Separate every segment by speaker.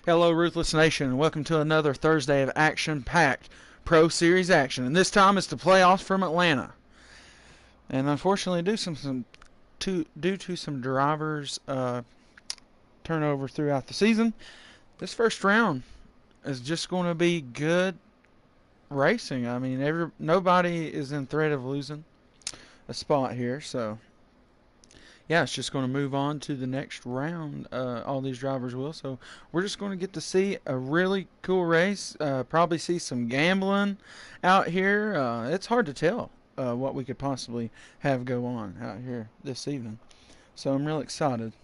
Speaker 1: Hello, Ruthless Nation, and welcome to another Thursday of action-packed Pro Series action. And this time it's the playoffs from Atlanta. And unfortunately, due to some drivers' turnover throughout the season, this first round is just going to be good racing. I mean, nobody is in threat of losing a spot here, so yeah, it's just going to move on to the next round. All these drivers will. So we're just going to get to see a really cool race. Probably see some gambling out here. It's hard to tell what we could possibly have go on out here this evening. So I'm real excited.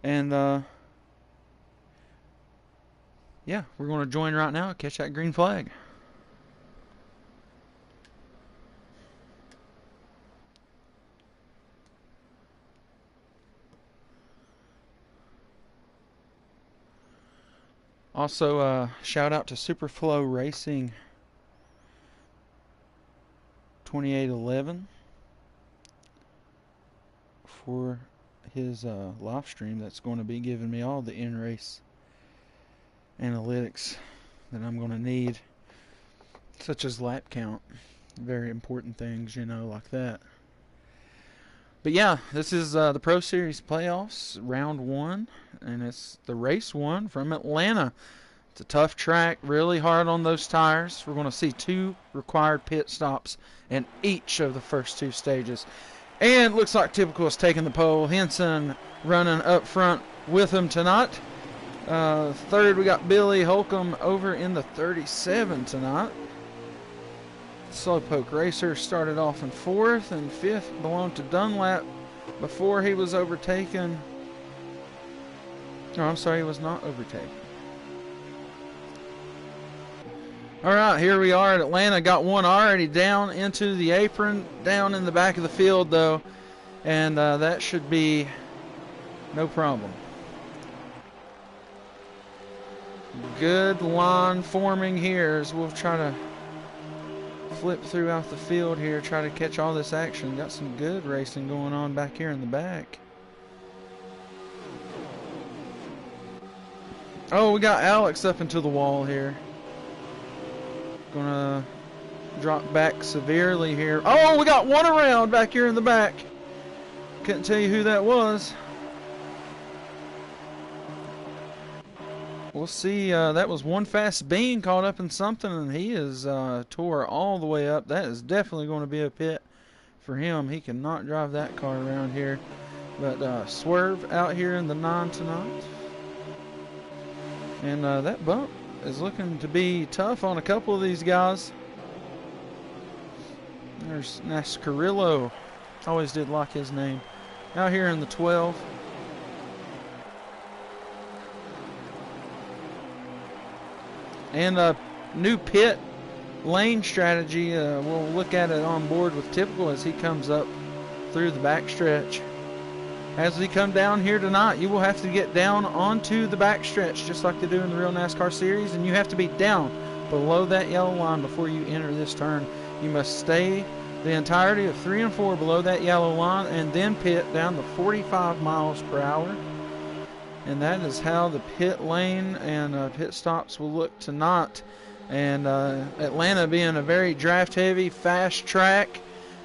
Speaker 1: And yeah, we're going to join right now. Catch that green flag. Also, shout out to Superflow Racing 2811 for his live stream that's going to be giving me all the in-race analytics that I'm going to need, such as lap count, very important things, like that. But yeah, this is the Pro Series playoffs, round one, and it's the race one from Atlanta. It's a tough track, really hard on those tires. We're going to see 2 required pit stops in each of the first 2 stages. And looks like Typical is taking the pole. Henson running up front with him tonight. Third, we got Billy Holcomb over in the 37 tonight. Slowpoke Racer started off in 4th, and 5th belonged to Dunlap before he was overtaken. No, I'm sorry, he was not overtaken. Alright, here we are at Atlanta. Got one already down into the apron, down in the back of the field though, and that should be no problem. Good line forming here as we'll try to flip throughout the field here, try to catch all this action. Got some good racing going on back here in the back. Oh, we got Alex up into the wall here. Gonna drop back severely here. Oh, we got one around back here in the back. Couldn't tell you who that was. We'll see. That was One Fast Bean caught up in something, and he is tore all the way up. That is definitely going to be a pit for him. He cannot drive that car around here. But Swerve out here in the 9 tonight. And that bump is looking to be tough on a couple of these guys. There's Nascarillo. Always did like his name. Out here in the 12. And a new pit lane strategy. We'll look at it on board with Typical as he comes up through the backstretch. As we come down here tonight, you will have to get down onto the backstretch just like they do in the real NASCAR series, and you have to be down below that yellow line before you enter this turn. You must stay the entirety of 3 and 4 below that yellow line and then pit down to 45 miles per hour. And that is how the pit lane and pit stops will look tonight. And Atlanta being a very draft-heavy, fast track,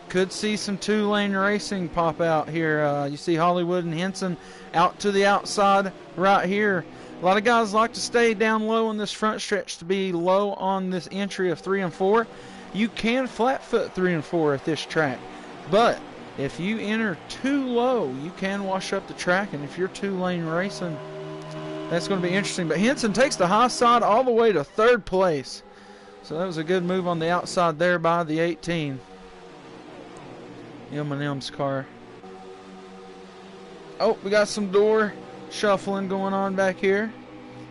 Speaker 1: could see some 2-lane racing pop out here. You see Hollywood and Henson out to the outside right here. A lot of guys like to stay down low on this front stretch to be low on this entry of 3 and 4. You can flat foot 3 and 4 at this track, but if you enter too low, you can wash up the track, and if you're 2-lane racing, that's going to be interesting. But Henson takes the high side all the way to 3rd place. So that was a good move on the outside there by the 18. Eminem's car. Oh, we got some door shuffling going on back here.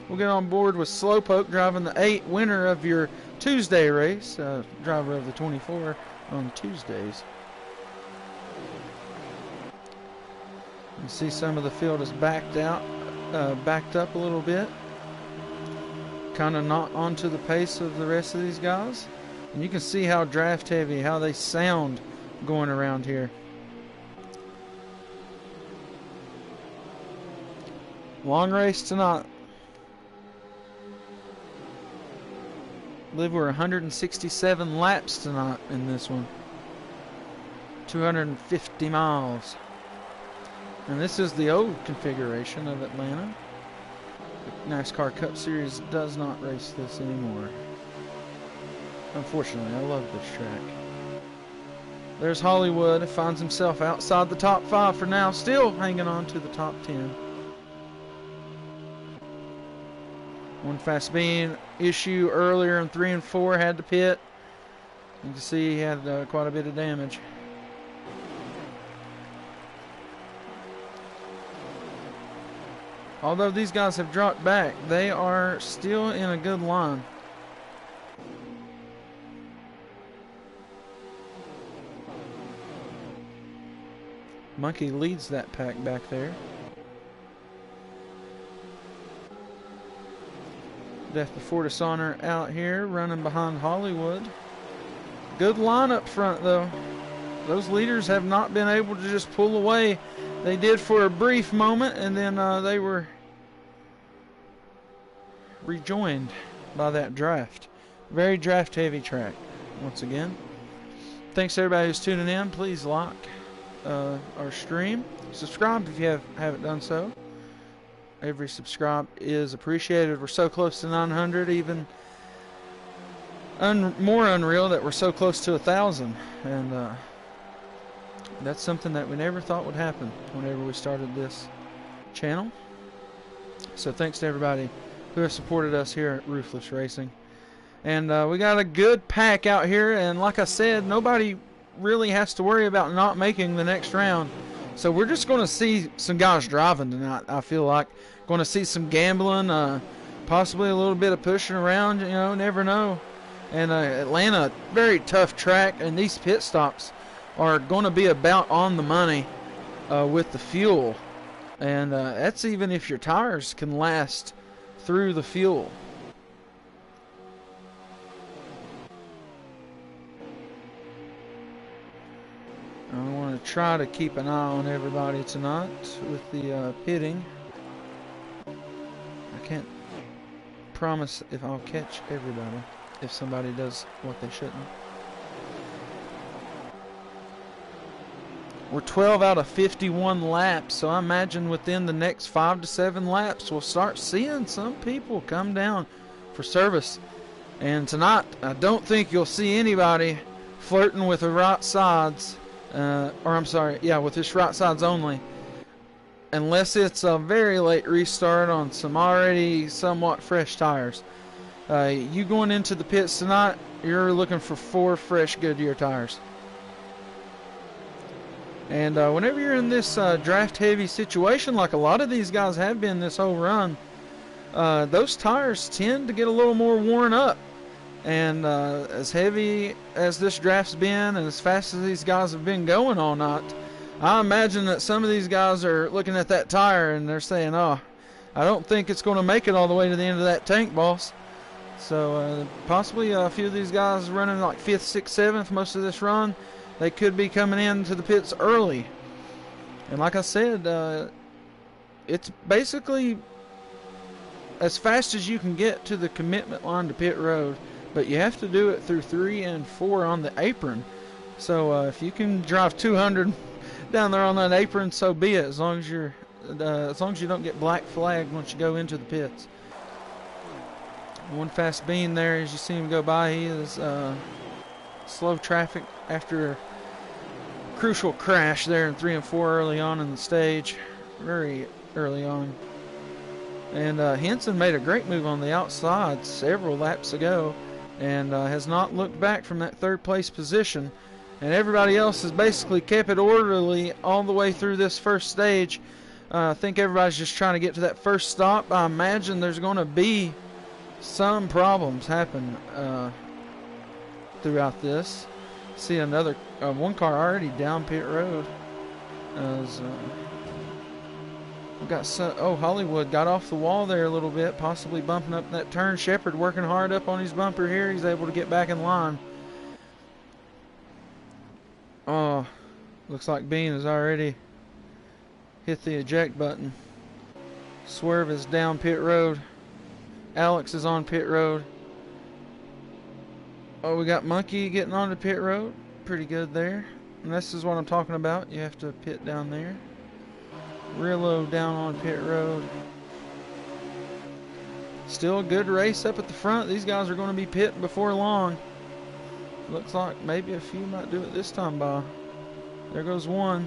Speaker 1: We'll get on board with Slowpoke driving the 8, winner of your Tuesday race, driver of the 24 on Tuesdays. You see some of the field is backed up a little bit. Kind of not onto the pace of the rest of these guys. And you can see how draft heavy, how they sound going around here. Long race tonight. I believe we're 167 laps tonight in this one. 250 miles. And this is the old configuration of Atlanta. The NASCAR Cup Series does not race this anymore. Unfortunately, I love this track. There's Hollywood. Finds himself outside the top 5 for now. Still hanging on to the top 10. One fast bean issue earlier in 3 and 4 had to pit. You can see he had quite a bit of damage. Although these guys have dropped back, they are still in a good line. Monkey leads that pack back there. Death Before Dishonor out here running behind Hollywood. Good line up front though. Those leaders have not been able to just pull away. They did for a brief moment, and then they were rejoined by that draft. Very draft heavy track once again. Thanks to everybody who's tuning in. Please like our stream. Subscribe if you haven't done so. Every subscribe is appreciated. We're so close to 900, even more unreal that we're so close to 1,000. And that's something that we never thought would happen whenever we started this channel. So thanks to everybody who has supported us here at Ruthless Racing. And we got a good pack out here, and like I said, nobody really has to worry about not making the next round. So we're just going to see some guys driving tonight. I feel like going to see some gambling, possibly a little bit of pushing around, you know, never know. And Atlanta, very tough track, and these pit stops are going to be about on the money with the fuel. And that's even if your tires can last through the fuel. I want to try to keep an eye on everybody tonight with the pitting. I can't promise if I'll catch everybody if somebody does what they shouldn't. We're 12 out of 51 laps, so I imagine within the next 5 to 7 laps we'll start seeing some people come down for service. And tonight I don't think you'll see anybody flirting with the right sides. With this right sides only, unless it's a very late restart on some already somewhat fresh tires. You going into the pits tonight, you're looking for 4 fresh Goodyear tires. And whenever you're in this draft heavy situation, like a lot of these guys have been this whole run, those tires tend to get a little more worn up. And as heavy as this draft's been and as fast as these guys have been going all night, I imagine that some of these guys are looking at that tire and they're saying, oh, I don't think it's going to make it all the way to the end of that tank, boss. So possibly a few of these guys running like 5th, 6th, 7th most of this run, they could be coming into the pits early. And like I said, it's basically as fast as you can get to the commitment line to pit road. But you have to do it through 3 and 4 on the apron. So if you can drive 200 down there on that apron, so be it. As long as you don't get black flagged once you go into the pits. One fast bean there, as you see him go by, he is slow traffic after a crucial crash there in 3 and 4 early on in the stage, very early on. And Henson made a great move on the outside several laps ago, and has not looked back from that 3rd place position. And everybody else has basically kept it orderly all the way through this first stage. I think everybody's just trying to get to that first stop. I imagine there's going to be some problems happen throughout this. See another one car already down pit road. Hollywood got off the wall there a little bit, possibly bumping up that turn. Shepard working hard up on his bumper here. He's able to get back in line. Oh, looks like Bean has already hit the eject button. Swerve is down pit road. Alex is on pit road. Oh, we got Monkey getting onto pit road. Pretty good there. And this is what I'm talking about. You have to pit down there. Rillo down on pit road. Still a good race up at the front. These guys are going to be pitting before long. Looks like maybe a few might do it this time, by. There goes one.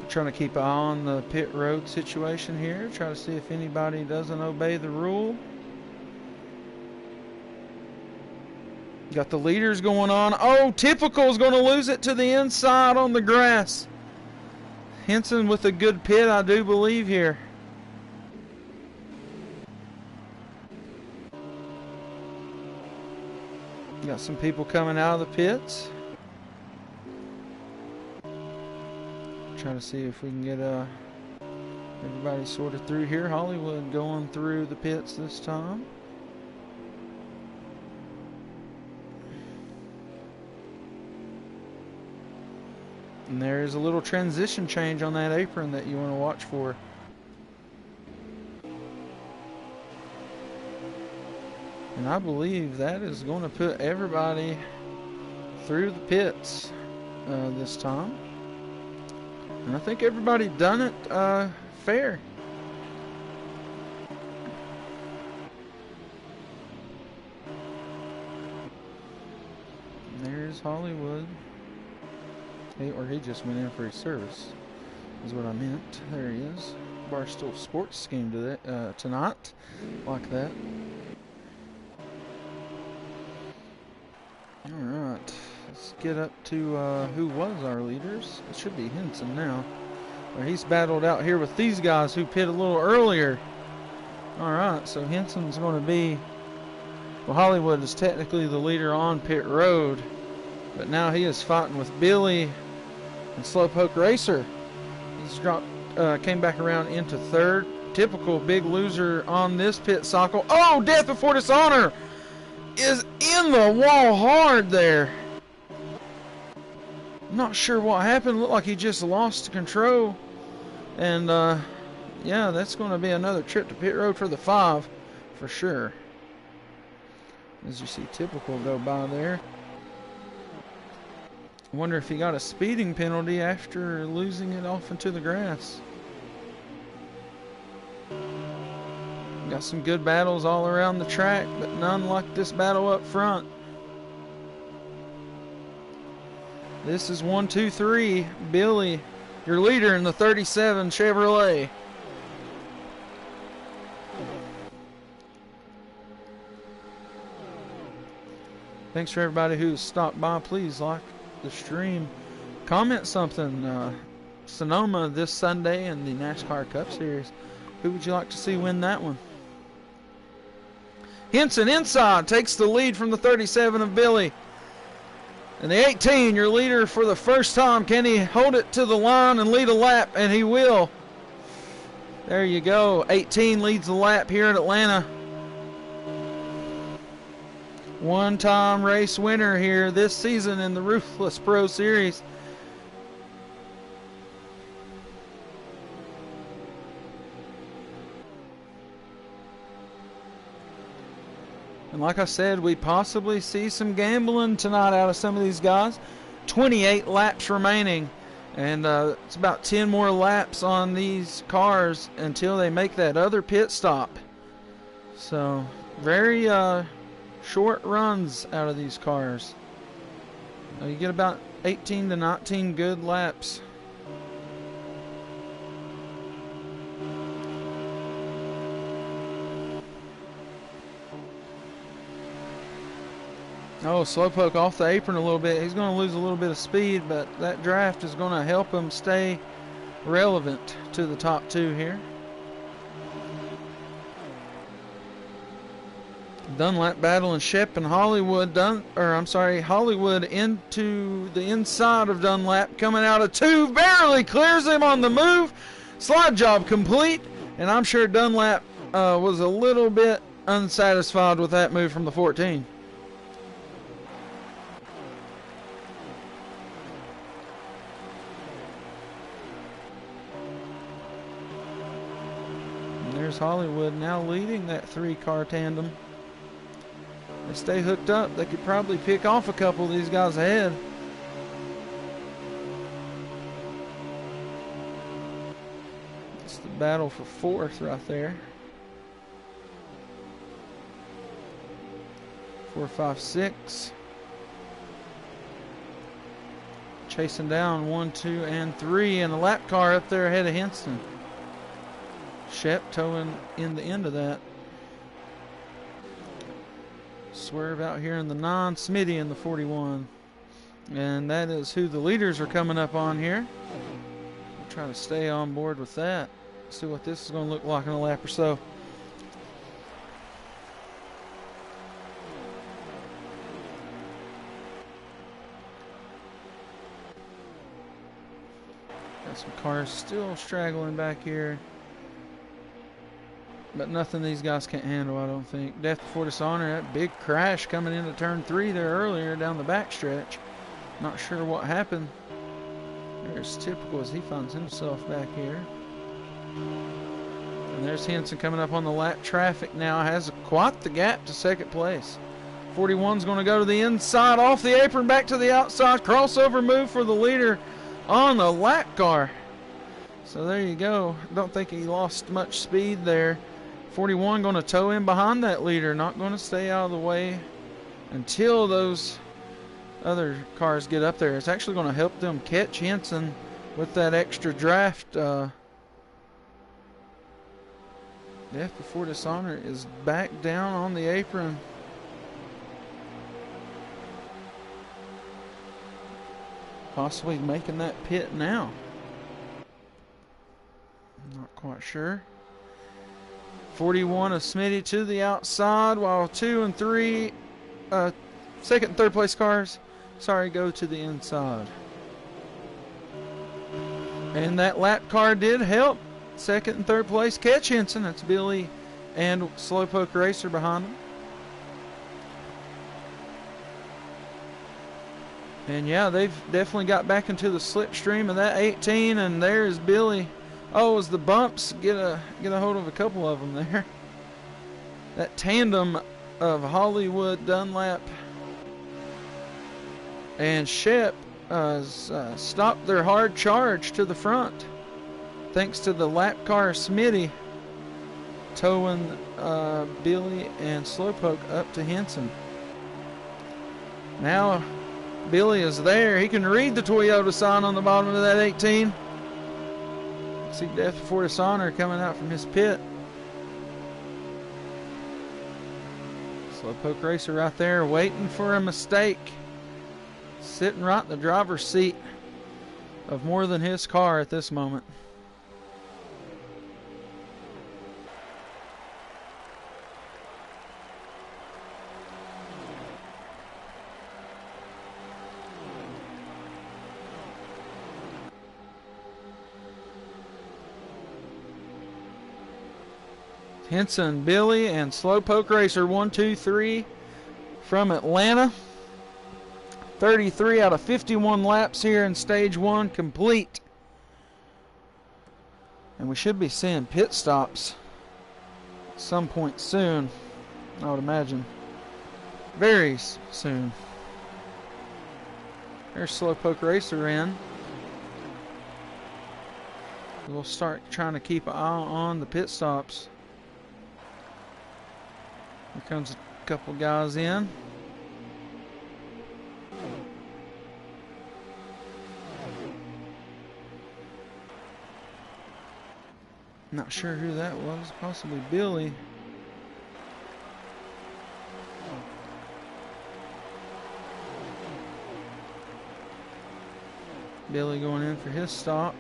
Speaker 1: Trying to keep an eye on the pit road situation here. Try to see if anybody doesn't obey the rule. Got the leaders going on. Oh, Typical's going to lose it to the inside on the grass. Henson with a good pit, I do believe, here. Got some people coming out of the pits. Try to see if we can get everybody sorted through here. Hollywood going through the pits this time. And there's a little transition change on that apron that you want to watch for. And I believe that is going to put everybody through the pits this time. And I think everybody done it fair. And there's Hollywood. He just went in for his service, is what I meant. There he is. Barstool Sports scheme to that, tonight. Like that. Alright. Let's get up to who was our leaders. It should be Henson now. Or he's battled out here with these guys who pit a little earlier. Alright, so Henson's going to be... Well, Hollywood is technically the leader on pit road. But now he is fighting with Billy and Slowpoke Racer. He's dropped, came back around into third. Typical big loser on this pit cycle. Oh, Death Before Dishonor is in the wall hard there. Not sure what happened. Looked like he just lost control. And, yeah, that's going to be another trip to pit road for the 5 for sure. As you see Typical go by there. I wonder if he got a speeding penalty after losing it off into the grass. Got some good battles all around the track, but none like this battle up front. This is 1, 2, 3. Billy, your leader in the 37 Chevrolet. Thanks for everybody who's stopped by. Please like the stream. Comment something. Sonoma this Sunday in the NASCAR Cup Series. Who would you like to see win that one? Henson inside takes the lead from the 37 of Billy. And the 18, your leader for the first time. Can he hold it to the line and lead a lap? And he will. There you go. 18 leads the lap here in Atlanta. One-time race winner here this season in the Ruthless Pro Series. And like I said, we possibly see some gambling tonight out of some of these guys. 28 laps remaining. And it's about 10 more laps on these cars until they make that other pit stop. So, very short runs out of these cars. You get about 18 to 19 good laps. Oh, Slowpoke off the apron a little bit. He's going to lose a little bit of speed, but that draft is going to help him stay relevant to the top 2 here. Dunlap battling Shep and Hollywood. Hollywood into the inside of Dunlap, coming out of 2, barely clears him on the move. Slide job complete, and I'm sure Dunlap was a little bit unsatisfied with that move from the 14. And there's Hollywood now leading that 3-car tandem. If they stay hooked up, they could probably pick off a couple of these guys ahead. It's the battle for 4th right there. 4, 5, 6. Chasing down 1, 2, and 3, and a lap car up there ahead of Henson. Shep towing in the end of that. Swerve out here in the 9, Smitty in the 41. And that is who the leaders are coming up on here. We'll try to stay on board with that. See what this is going to look like in a lap or so. Got some cars still straggling back here. But nothing these guys can't handle, I don't think. Death before dishonor, that big crash coming into turn 3 there earlier down the backstretch. Not sure what happened. There's Typical as he finds himself back here. And there's Henson coming up on the lap. Traffic now has quite the gap to 2nd place. 41's going to go to the inside, off the apron, back to the outside. Crossover move for the leader on the lap car. So there you go. Don't think he lost much speed there. 41 going to tow in behind that leader. Not going to stay out of the way until those other cars get up there. It's actually going to help them catch Henson with that extra draft. Death before dishonor is back down on the apron. Possibly making that pit now. Not quite sure. 41 of Smitty to the outside, while 2 and 3, 2nd and 3rd place cars, go to the inside. And that lap car did help 2nd and 3rd place catch Henson. That's Billy and Slowpoke Racer behind him. And yeah, they've definitely got back into the slipstream of that 18, and there's Billy. Oh, as the bumps get a hold of a couple of them there. That tandem of Hollywood, Dunlap, and Shep stopped their hard charge to the front, thanks to the lap car Smitty towing Billy and Slowpoke up to Henson. Now Billy is there. He can read the Toyota sign on the bottom of that 18. See Death before dishonor coming out from his pit. Slowpoke Racer right there waiting for a mistake. Sitting right in the driver's seat of more than his car at this moment. Henson, Billy, and Slowpoke Racer, 1, 2, 3 from Atlanta. 33 out of 51 laps here in stage 1 complete. And we should be seeing pit stops at some point soon, I would imagine. Very soon. There's Slowpoke Racer in. We'll start trying to keep an eye on the pit stops. Here comes a couple guys in. Not sure who that was. Possibly Billy. Billy going in for his stop.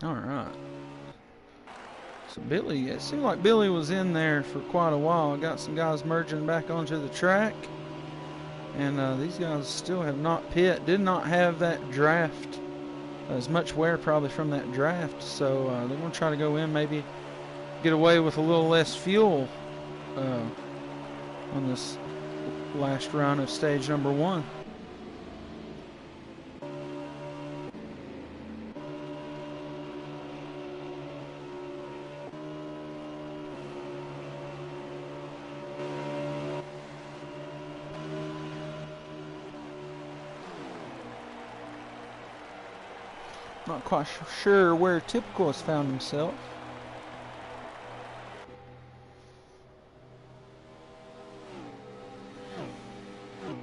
Speaker 1: All right. So Billy, it seemed like Billy was in there for quite a while. Got some guys merging back onto the track. And these guys still have not pit. Did not have that draft. As much wear probably from that draft. So they're going to try to go in, maybe get away with a little less fuel on this last run of stage number 1. Not quite sure where Typical has found himself.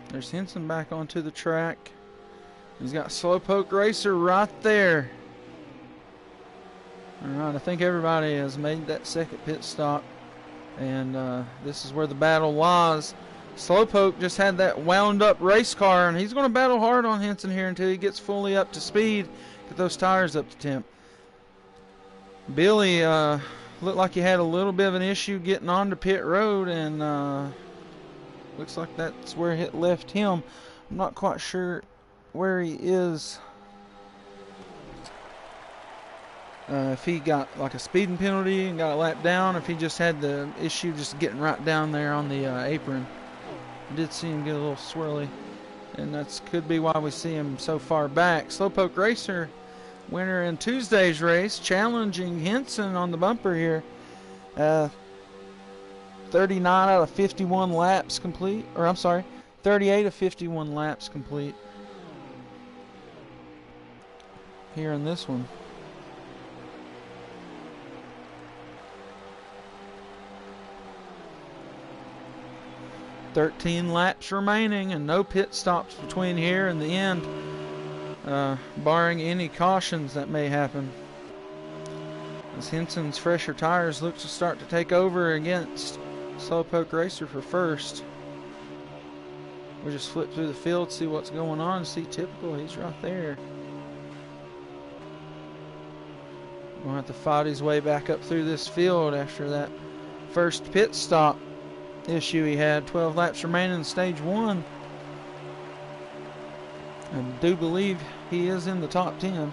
Speaker 1: There's Henson back onto the track. He's got Slowpoke Racer right there. Alright, I think everybody has made that second pit stop. And this is where the battle lies. Slowpoke just had that wound up race car, and he's going to battle hard on Henson here until he gets fully up to speed. Get those tires up to temp. Billy looked like he had a little bit of an issue getting onto pit road, and looks like that's where it left him. I'm not quite sure where he is. If he got like a speeding penalty and got a lap down, if he just had the issue just getting right down there on the apron. I did see him get a little swirly, and that's could be why we see him so far back. Slowpoke Racer, winner in Tuesday's race, challenging Henson on the bumper here. 39 out of 51 laps complete, or I'm sorry, 38 of 51 laps complete here in this one. "13 laps remaining and no pit stops between here and the end, barring any cautions that may happen." As Henson's fresher tires look to start to take over against Slowpoke Racer for first. We'll just flip through the field, see what's going on, see Typical. He's right there. Gonna have to fight his way back up through this field after that first pit stop issue he had. 12 laps remaining in stage 1. I do believe he is in the top 10.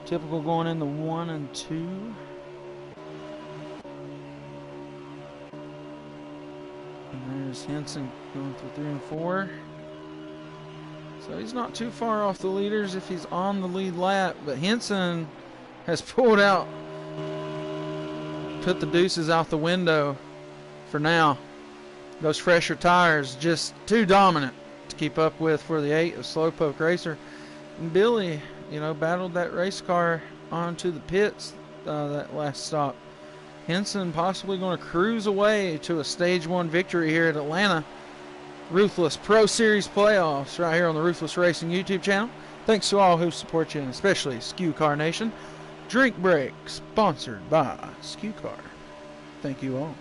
Speaker 1: Typical going into 1 and 2. And there's Henson going through 3 and 4. So he's not too far off the leaders if he's on the lead lap. But Henson has pulled out, put the deuces out the window for now. Those fresher tires just too dominant to keep up with for the 8 of Slowpoke Racer. And Billy, you know, battled that race car onto the pits that last stop. Henson possibly going to cruise away to a stage 1 victory here at Atlanta. Ruthless Pro Series playoffs right here on the Ruthless Racing YouTube channel. Thanks to all who support you, and especially Skew Car Nation. Drink Break, sponsored by Skew Car. Thank you all.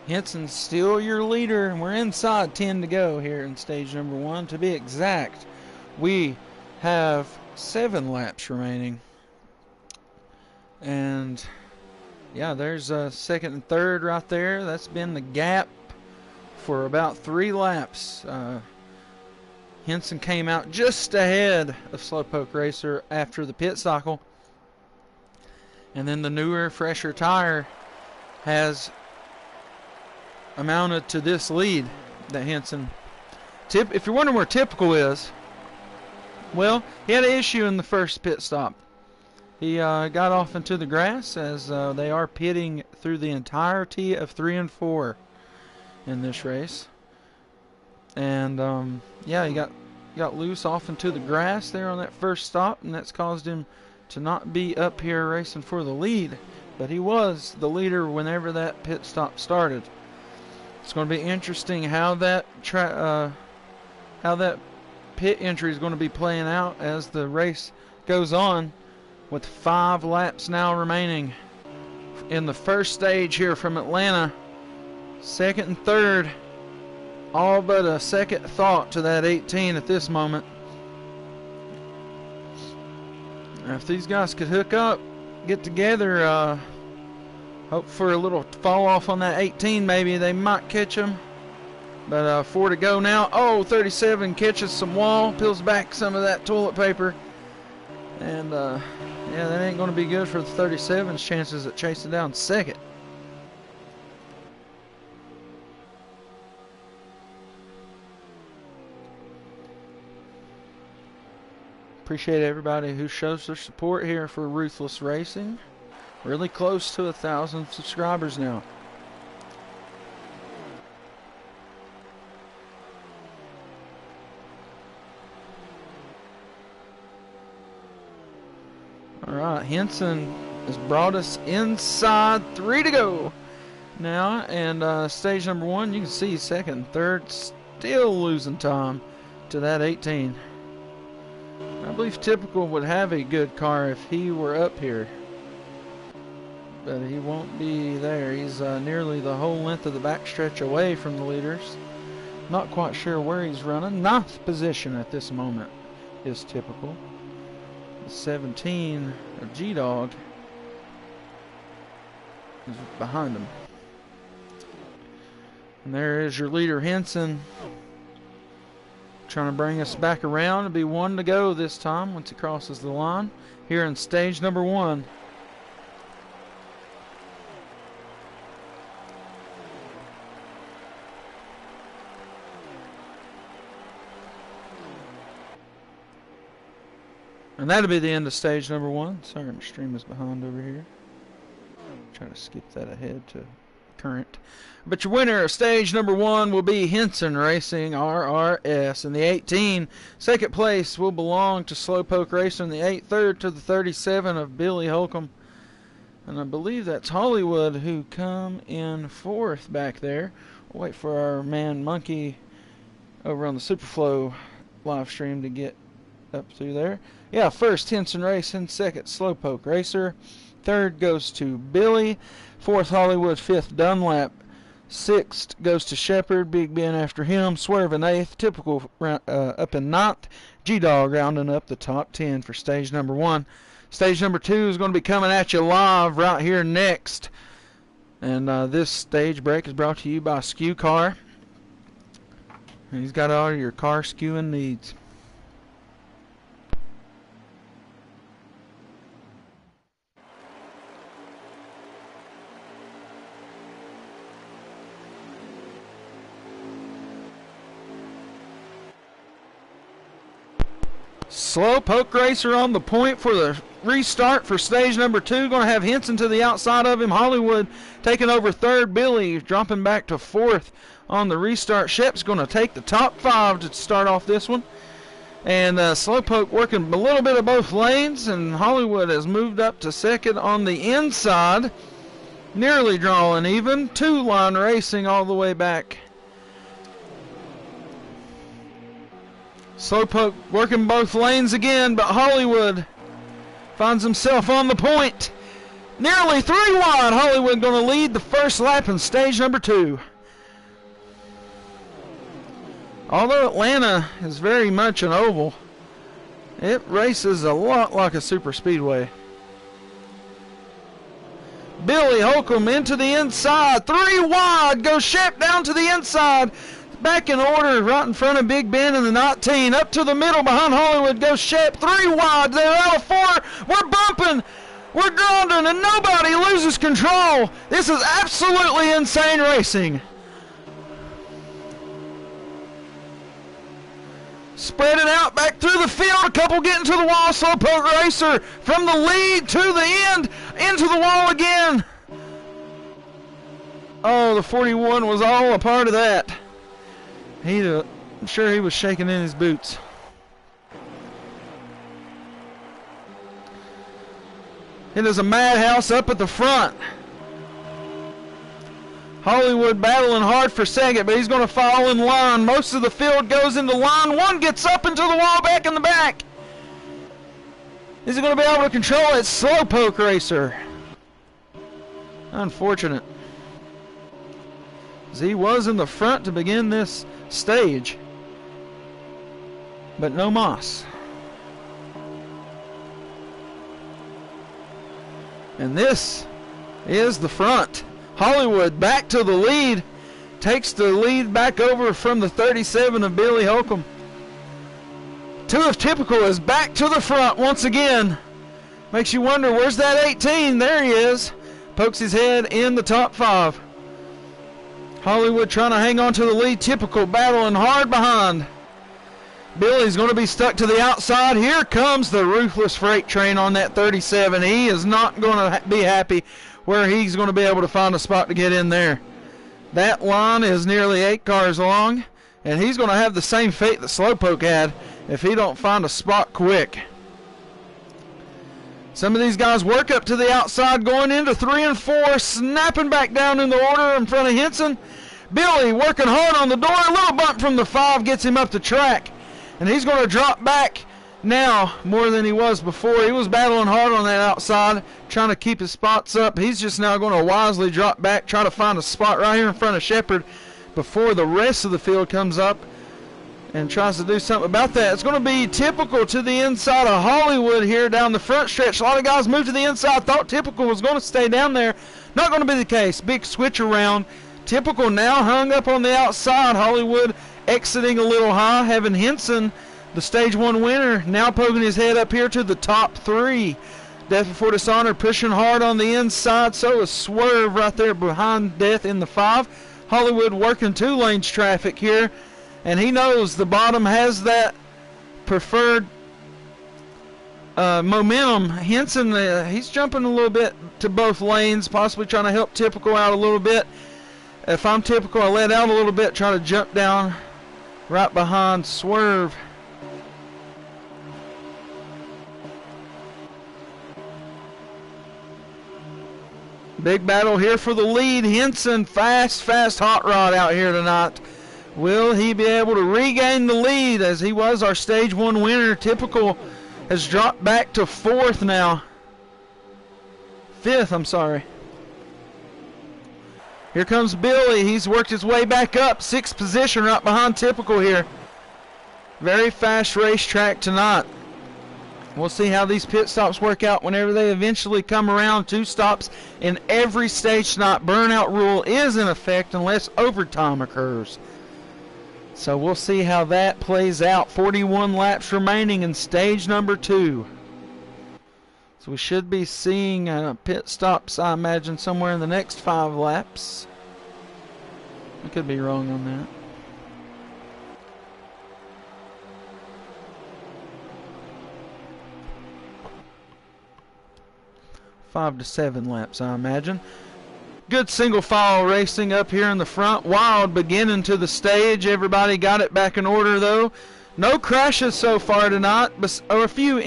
Speaker 1: Henson's still your leader, and we're inside 10 to go here in stage number 1. To be exact, we have 7 laps remaining. And yeah, there's second and third right there. That's been the gap for about 3 laps. Henson came out just ahead of Slowpoke Racer after the pit cycle. And then the newer, fresher tire has amounted to this lead that Henson. If you're wondering where Typical is, well, he had an issue in the first pit stop. He got off into the grass as they are pitting through the entirety of 3 and 4 in this race. And yeah, he got loose off into the grass there on that first stop, and that's caused him to not be up here racing for the lead. But he was the leader whenever that pit stop started. It's going to be interesting how that pit entry is going to be playing out as the race goes on, with 5 laps now remaining in the first stage here from Atlanta. Second and third, all but a second thought to that 18 at this moment. Now, if these guys could hook up, get together, hope for a little fall off on that 18, maybe they might catch them. But 4 to go now. Oh, 37 catches some wall, peels back some of that toilet paper. And yeah, that ain't going to be good for the 37's chances at chasing down second. Appreciate everybody who shows their support here for Ruthless Racing. Really close to 1,000 subscribers now. All right, Henson has brought us inside 3 to go now, and stage number 1, you can see second and third still losing time to that 18. I believe Typical would have a good car if he were up here, but he won't be there. He's nearly the whole length of the backstretch away from the leaders. Not quite sure where he's running. 9th position at this moment is Typical. 17, G-Dog, is behind him. And there is your leader, Henson, trying to bring us back around. It'll be 1 to go this time once he crosses the line here in stage number 1. And that'll be the end of stage number 1. Sorry, my stream is behind over here. Try to skip that ahead to current. But your winner of stage number 1 will be Henson Racing RRS. And the 18, second place will belong to Slowpoke Racing. The 8, third to the 37 of Billy Holcomb. And I believe that's Hollywood who come in 4th back there. We'll wait for our man Monkey over on the Superflow live stream to get up through there. Yeah, first Henson Racing, second Slowpoke Racer, third goes to Billy, 4th Hollywood, 5th Dunlap, 6th goes to Shepherd, Big Ben after him, Swerving 8th, Typical up in 9th, G-Dog rounding up the top 10 for stage number 1. Stage number 2 is going to be coming at you live right here next. And this stage break is brought to you by Skew Car. And he's got all your car skewing needs. Slowpoke Racer on the point for the restart for stage number 2. Going to have Henson to the outside of him. Hollywood taking over 3rd. Billy dropping back to 4th on the restart. Shep's going to take the top 5 to start off this one. And Slowpoke working a little bit of both lanes. And Hollywood has moved up to 2nd on the inside. Nearly drawing even. 2-line racing all the way back. Slowpoke working both lanes again, but Hollywood finds himself on the point. Nearly 3 wide. Hollywood going to lead the first lap in stage number 2. Although Atlanta is very much an oval, it races a lot like a super speedway. Billy Holcomb into the inside. 3 wide. Goes Shep down to the inside. Back in order right in front of Big Ben in the 19. Up to the middle behind Hollywood goes Shep. 3 wide. They're out of 4. We're bumping. We're grinding and nobody loses control. This is absolutely insane racing. Spreading out back through the field. A couple getting to the wall. Slowpoke Racer from the lead to the end. Into the wall again. Oh, the 41 was all a part of that. I'm sure he was shaking in his boots. It is a madhouse up at the front. Hollywood battling hard for second, but he's going to fall in line. Most of the field goes into line. One gets up into the wall back in the back. Is he going to be able to control it? Slowpoke Racer. Unfortunate. As he was in the front to begin this stage. But no moss. And this is the front. Hollywood back to the lead. Takes the lead back over from the 37 of Billy Holcomb. 2 of Typical is back to the front once again. Makes you wonder, where's that 18? There he is. Pokes his head in the top 5. Hollywood trying to hang on to the lead. Typical battling hard behind. Billy's going to be stuck to the outside. Here comes the Ruthless freight train on that 37. He is not going to be happy where he's going to be able to find a spot to get in there. That line is nearly 8 cars long, and he's going to have the same fate that Slowpoke had if he don't find a spot quick. Some of these guys work up to the outside, going into 3 and 4, snapping back down in the order in front of Henson. Billy working hard on the door. A little bump from the 5 gets him up the track. And he's going to drop back now more than he was before. He was battling hard on that outside, trying to keep his spots up. He's just now going to wisely drop back, try to find a spot right here in front of Shepherd before the rest of the field comes up and tries to do something about that. It's going to be Typical to the inside of Hollywood here down the front stretch. A lot of guys moved to the inside. Thought Typical was going to stay down there. Not going to be the case. Big switch around. Typical now hung up on the outside. Hollywood exiting a little high, having Henson, the stage 1 winner, now poking his head up here to the top 3. Death Before Dishonor pushing hard on the inside. So is Swerve right there behind Death in the 5. Hollywood working 2 lanes traffic here. And he knows the bottom has that preferred momentum. Henson, he's jumping a little bit to both lanes, possibly trying to help Typical out a little bit. If I'm Typical, I let out a little bit, try to jump down right behind Swerve. Big battle here for the lead. Henson, fast hot rod out here tonight. Will he be able to regain the lead as he was our stage 1 winner? Typical has dropped back to 4th now. 5th, I'm sorry. Here comes Billy. He's worked his way back up. 6th position right behind Typical here. Very fast racetrack tonight. We'll see how these pit stops work out whenever they eventually come around. 2 stops in every stage tonight. Burnout rule is in effect unless overtime occurs. So we'll see how that plays out. 41 laps remaining in stage number 2. So we should be seeing pit stops, I imagine, somewhere in the next 5 laps. I could be wrong on that. Five to 7 laps, I imagine. Good single file racing up here in the front. Wild beginning to the stage. Everybody got it back in order, though. No crashes so far tonight, or a few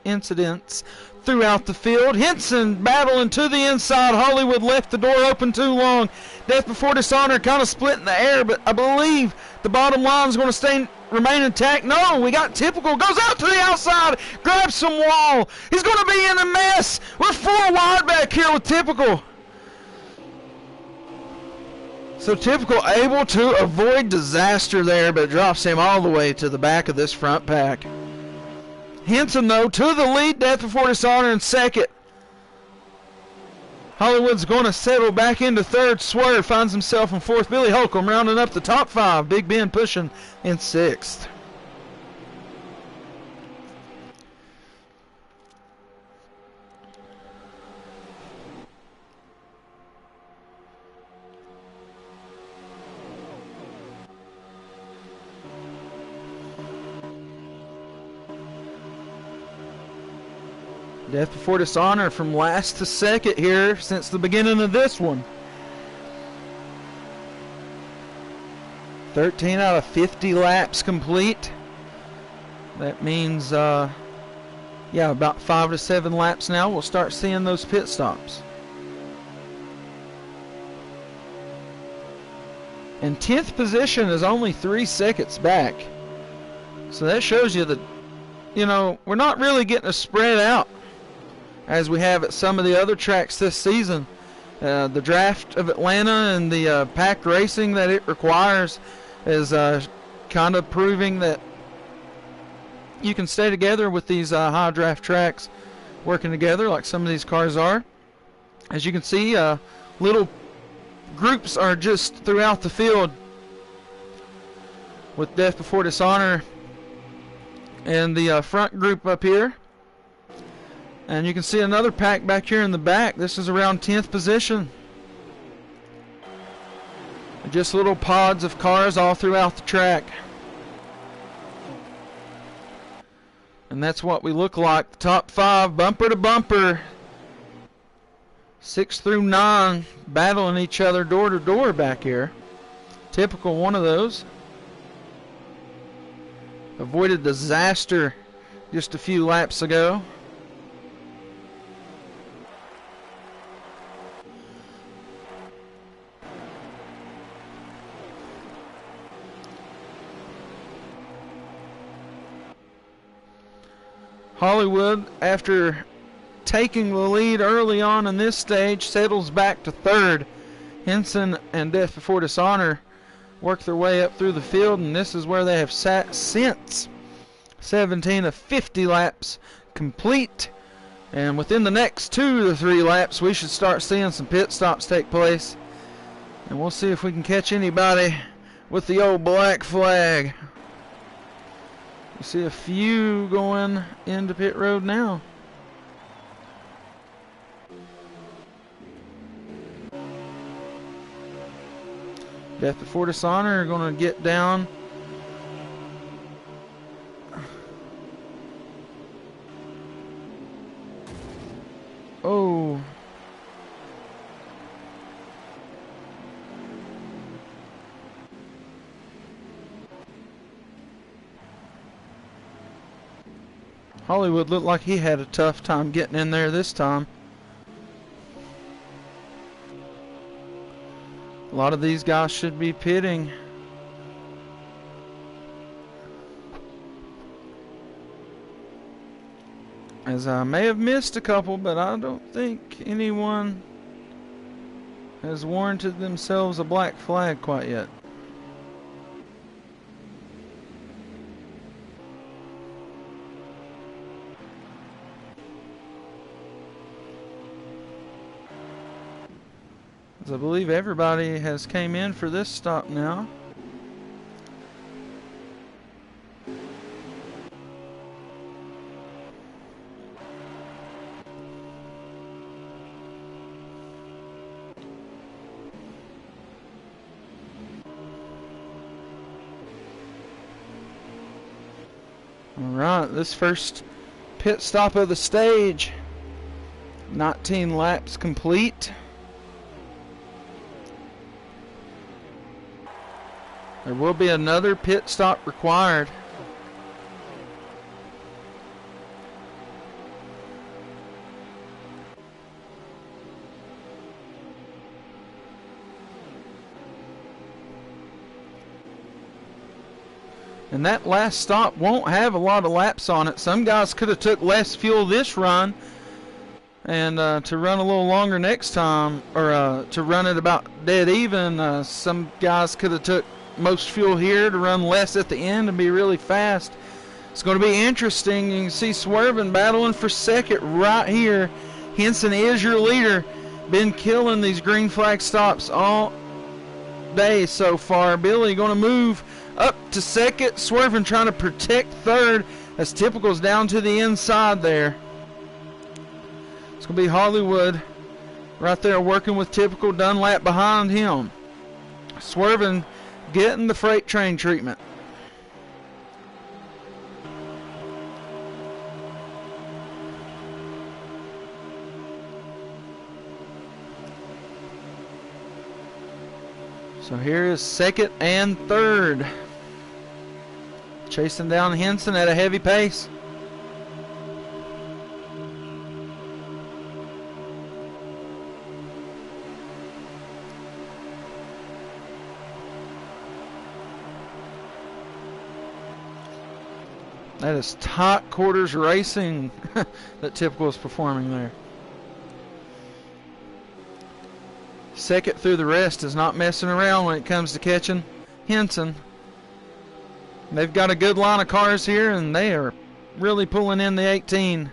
Speaker 1: incidents throughout the field. Henson battling to the inside. Hollywood left the door open too long. Death Before Dishonor kind of split in the air, but I believe the bottom line is going to stay remain intact? No, we got Typical. Goes out to the outside, grabs some wall. He's going to be in a mess. We're 4 wide back here with Typical. So Typical able to avoid disaster there, but drops him all the way to the back of this front pack. Henson, though, to the lead. Death Before Dishonor in second. Hollywood's going to settle back into third. Swerve finds himself in fourth. Billy Holcomb rounding up the top 5. Big Ben pushing in sixth. Death Before Dishonor from last to second here since the beginning of this one. 13 out of 50 laps complete. That means, yeah, about 5 to 7 laps now. We'll start seeing those pit stops. And 10th position is only 3 seconds back. So that shows you that, you know, we're not really getting a spread out as we have at some of the other tracks this season. The draft of Atlanta and the pack racing that it requires is kind of proving that you can stay together with these high draft tracks working together like some of these cars are. As you can see, little groups are just throughout the field with Death Before Dishonor and the front group up here. And you can see another pack back here in the back. This is around 10th position. Just little pods of cars all throughout the track. And that's what we look like. The top 5, bumper to bumper. 6 through 9 battling each other door to door back here. Typical one of those. Avoided disaster just a few laps ago. Hollywood, after taking the lead early on in this stage, settles back to third. Henson and Death Before Dishonor work their way up through the field, and this is where they have sat since. 17 of 50 laps complete, and within the next 2 to 3 laps we should start seeing some pit stops take place, and we'll see if we can catch anybody with the old black flag. You see a few going into pit road now. Death Before Dishonor are going to get down. Oh. Hollywood looked like he had a tough time getting in there this time. A lot of these guys should be pitting. As I may have missed a couple, but I don't think anyone has warranted themselves a black flag quite yet. As I believe everybody has came in for this stop now. Alright, this first pit stop of the stage. 19 laps complete. There will be another pit stop required. And that last stop won't have a lot of laps on it. Some guys could have took less fuel this run, and to run a little longer next time, or to run it about dead even. Some guys could have took most fuel here to run less at the end and be really fast. It's going to be interesting. You can see Swervin battling for second right here. Henson is your leader. Been killing these green flag stops all day so far. Billy going to move up to second. Swervin trying to protect third as Typical's down to the inside there. It's going to be Hollywood right there working with Typical. Dunlap behind him. Swervin getting the freight train treatment. So here is second and third. Chasing down Henson at a heavy pace. That is tight quarters racing that Typical is performing there. Second through the rest is not messing around when it comes to catching Henson. They've got a good line of cars here, and they are really pulling in the 18.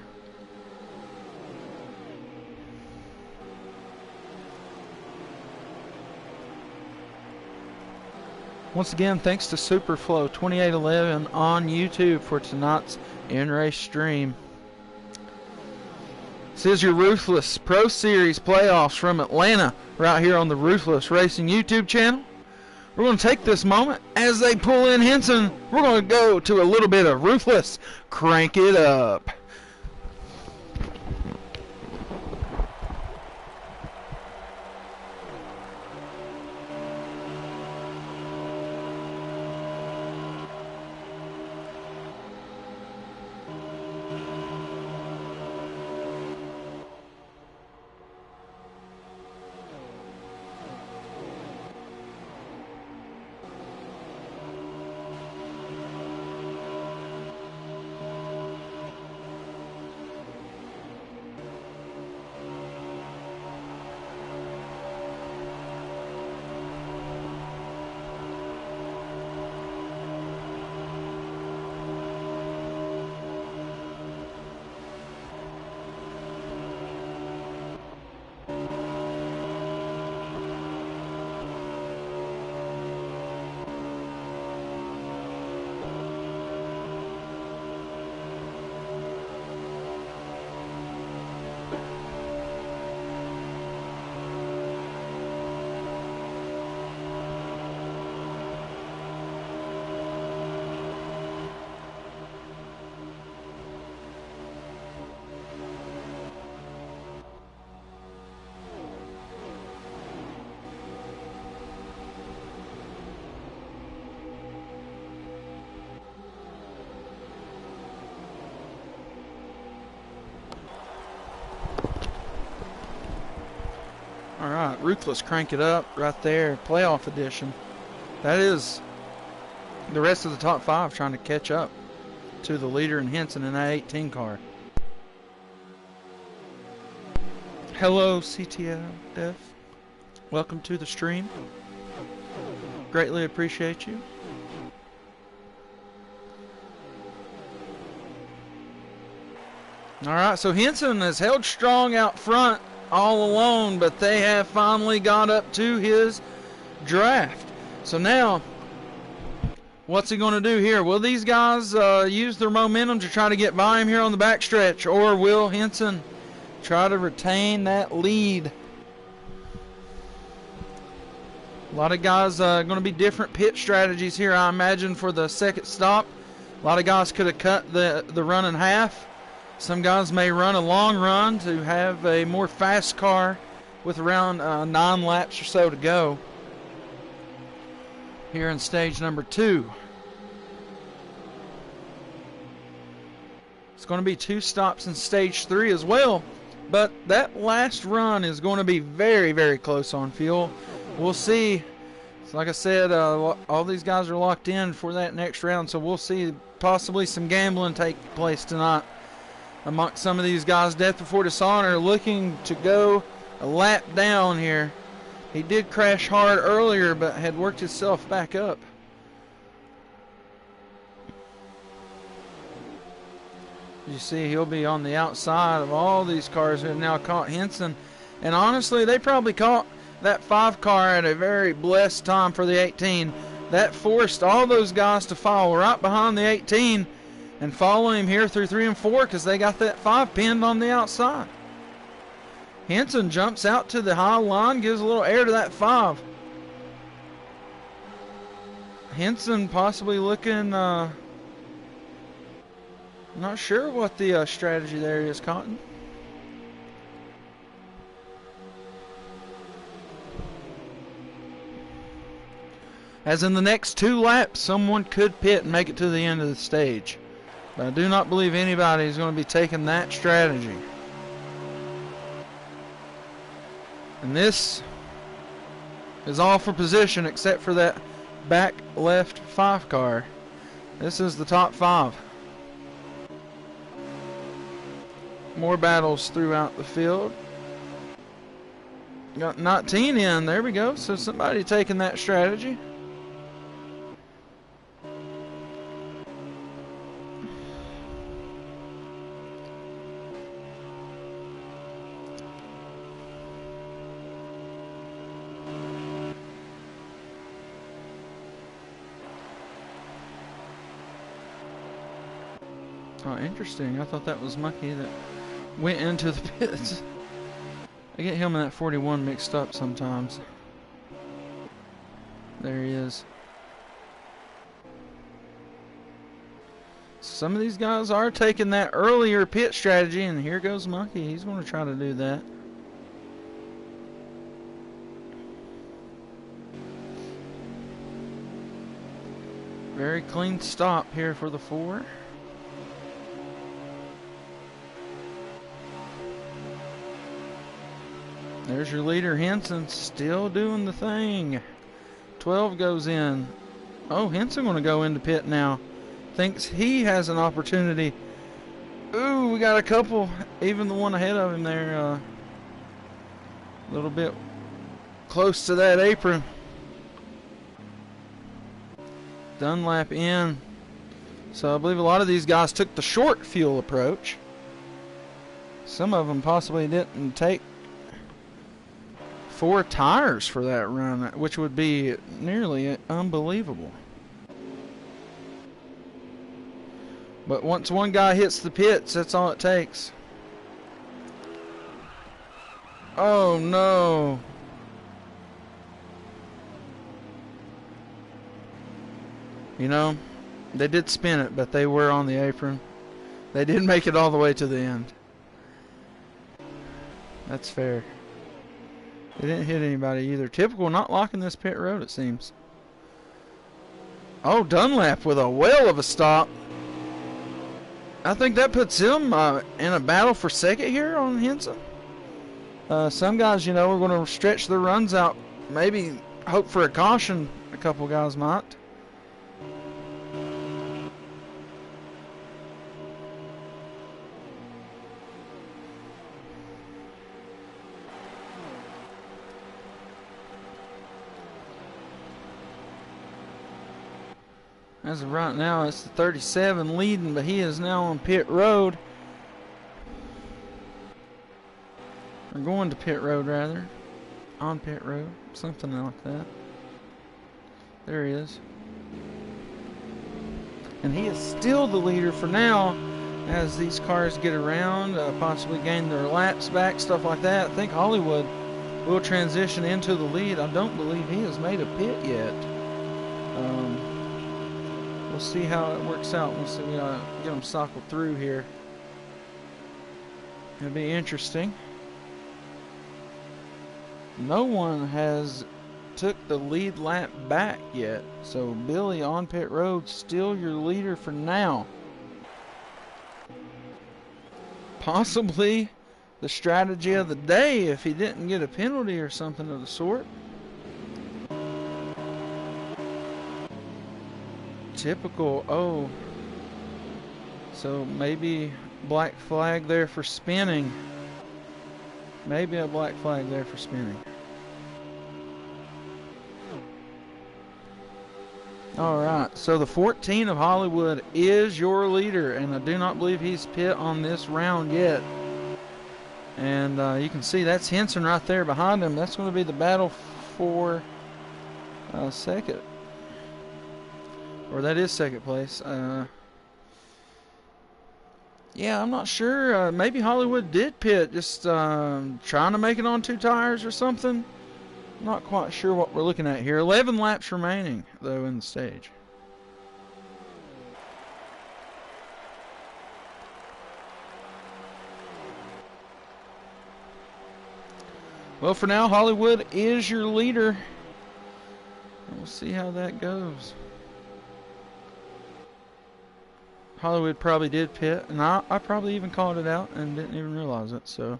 Speaker 1: Once again, thanks to Superflow 2811 on YouTube for tonight's in-race stream. This is your Ruthless Pro Series playoffs from Atlanta right here on the Ruthless Racing YouTube channel. We're going to take this moment as they pull in Henson. We're going to go to a little bit of Ruthless. Crank it up. Alright, Ruthless crank it up right there. Playoff edition. That is the rest of the top five trying to catch up to the leader in Henson in that 18 car. Hello, CTL Dev. Welcome to the stream. Greatly appreciate you. Alright, so Henson has held strong out front all alone, but they have finally got up to his draft. So now, what's he going to do here? Will these guys use their momentum to try to get by him here on the backstretch, or will Henson try to retain that lead? A lot of guys going to be different pit strategies here, I imagine, for the second stop. A lot of guys could have cut the run in half. Some guys may run a long run to have a more fast car with around 9 laps or so to go here in stage number 2. It's going to be 2 stops in stage 3 as well, but that last run is going to be very, very close on fuel. We'll see So like I said, all these guys are locked in for that next round, so we'll see possibly some gambling take place tonight amongst some of these guys. Death Before Dishonor looking to go a lap down here. He did crash hard earlier, but had worked himself back up. You see, he'll be on the outside of all these cars who have now caught Henson. And honestly, they probably caught that 5 car at a very blessed time for the 18. That forced all those guys to follow right behind the 18 and follow him here through 3 and 4 because they got that 5 pinned on the outside. Henson jumps out to the high line, gives a little air to that 5. Henson possibly looking, not sure what the strategy there is, Cotton. As in the next 2 laps, someone could pit and make it to the end of the stage. But I do not believe anybody is going to be taking that strategy. And this is all for position except for that back left 5 car. This is the top 5. More battles throughout the field. Got 19 in. There we go. So somebody taking that strategy. Oh, interesting. I thought that was Mucky that went into the pits. I get him and that 41 mixed up sometimes. There he is. Some of these guys are taking that earlier pit strategy, and here goes Mucky. He's going to try to do that. Very clean stop here for the 4. There's your leader, Henson, still doing the thing. 12 goes in. Oh, Henson going to go into pit now. Thinks he has an opportunity. Ooh, we got a couple. Even the one ahead of him there. A little bit close to that apron. Dunlap in. So I believe a lot of these guys took the short fuel approach. Some of them possibly didn't take 4 tires for that run, which would be nearly unbelievable. But once one guy hits the pits, that's all it takes. Oh no. You know, they did spin it, but they were on the apron. They did make it all the way to the end. That's fair. They didn't hit anybody either. Typical not locking this pit road, it seems. Oh, Dunlap with a whale of a stop. I think that puts him in a battle for second here on Henson. Some guys, you know, are going to stretch their runs out. Maybe hope for a caution. A couple guys might. As of right now, it's the 37 leading, but he is now on pit road. Or going to pit road, rather. On pit road. Something like that. There he is. And he is still the leader for now as these cars get around, possibly gain their laps back, stuff like that. I think Hollywood will transition into the lead. I don't believe he has made a pit yet. We'll see how it works out once we get them cycled through here. It'll be interesting. No one has took the lead lap back yet, so Billy on pit road, still your leader for now. Possibly the strategy of the day if he didn't get a penalty or something of the sort. Typical. Oh. So maybe black flag there for spinning. Maybe a black flag there for spinning. Alright, so the 14 of Hollywood is your leader, and I do not believe he's pit on this round yet. And you can see that's Henson right there behind him. That's going to be the battle for second. Or that is second place. Yeah, I'm not sure. Maybe Hollywood did pit, just trying to make it on 2 tires or something. Not quite sure what we're looking at here. 11 laps remaining, though, in the stage. Well, for now, Hollywood is your leader. We'll see how that goes. Hollywood probably did pit, and I probably even called it out and didn't even realize it, so.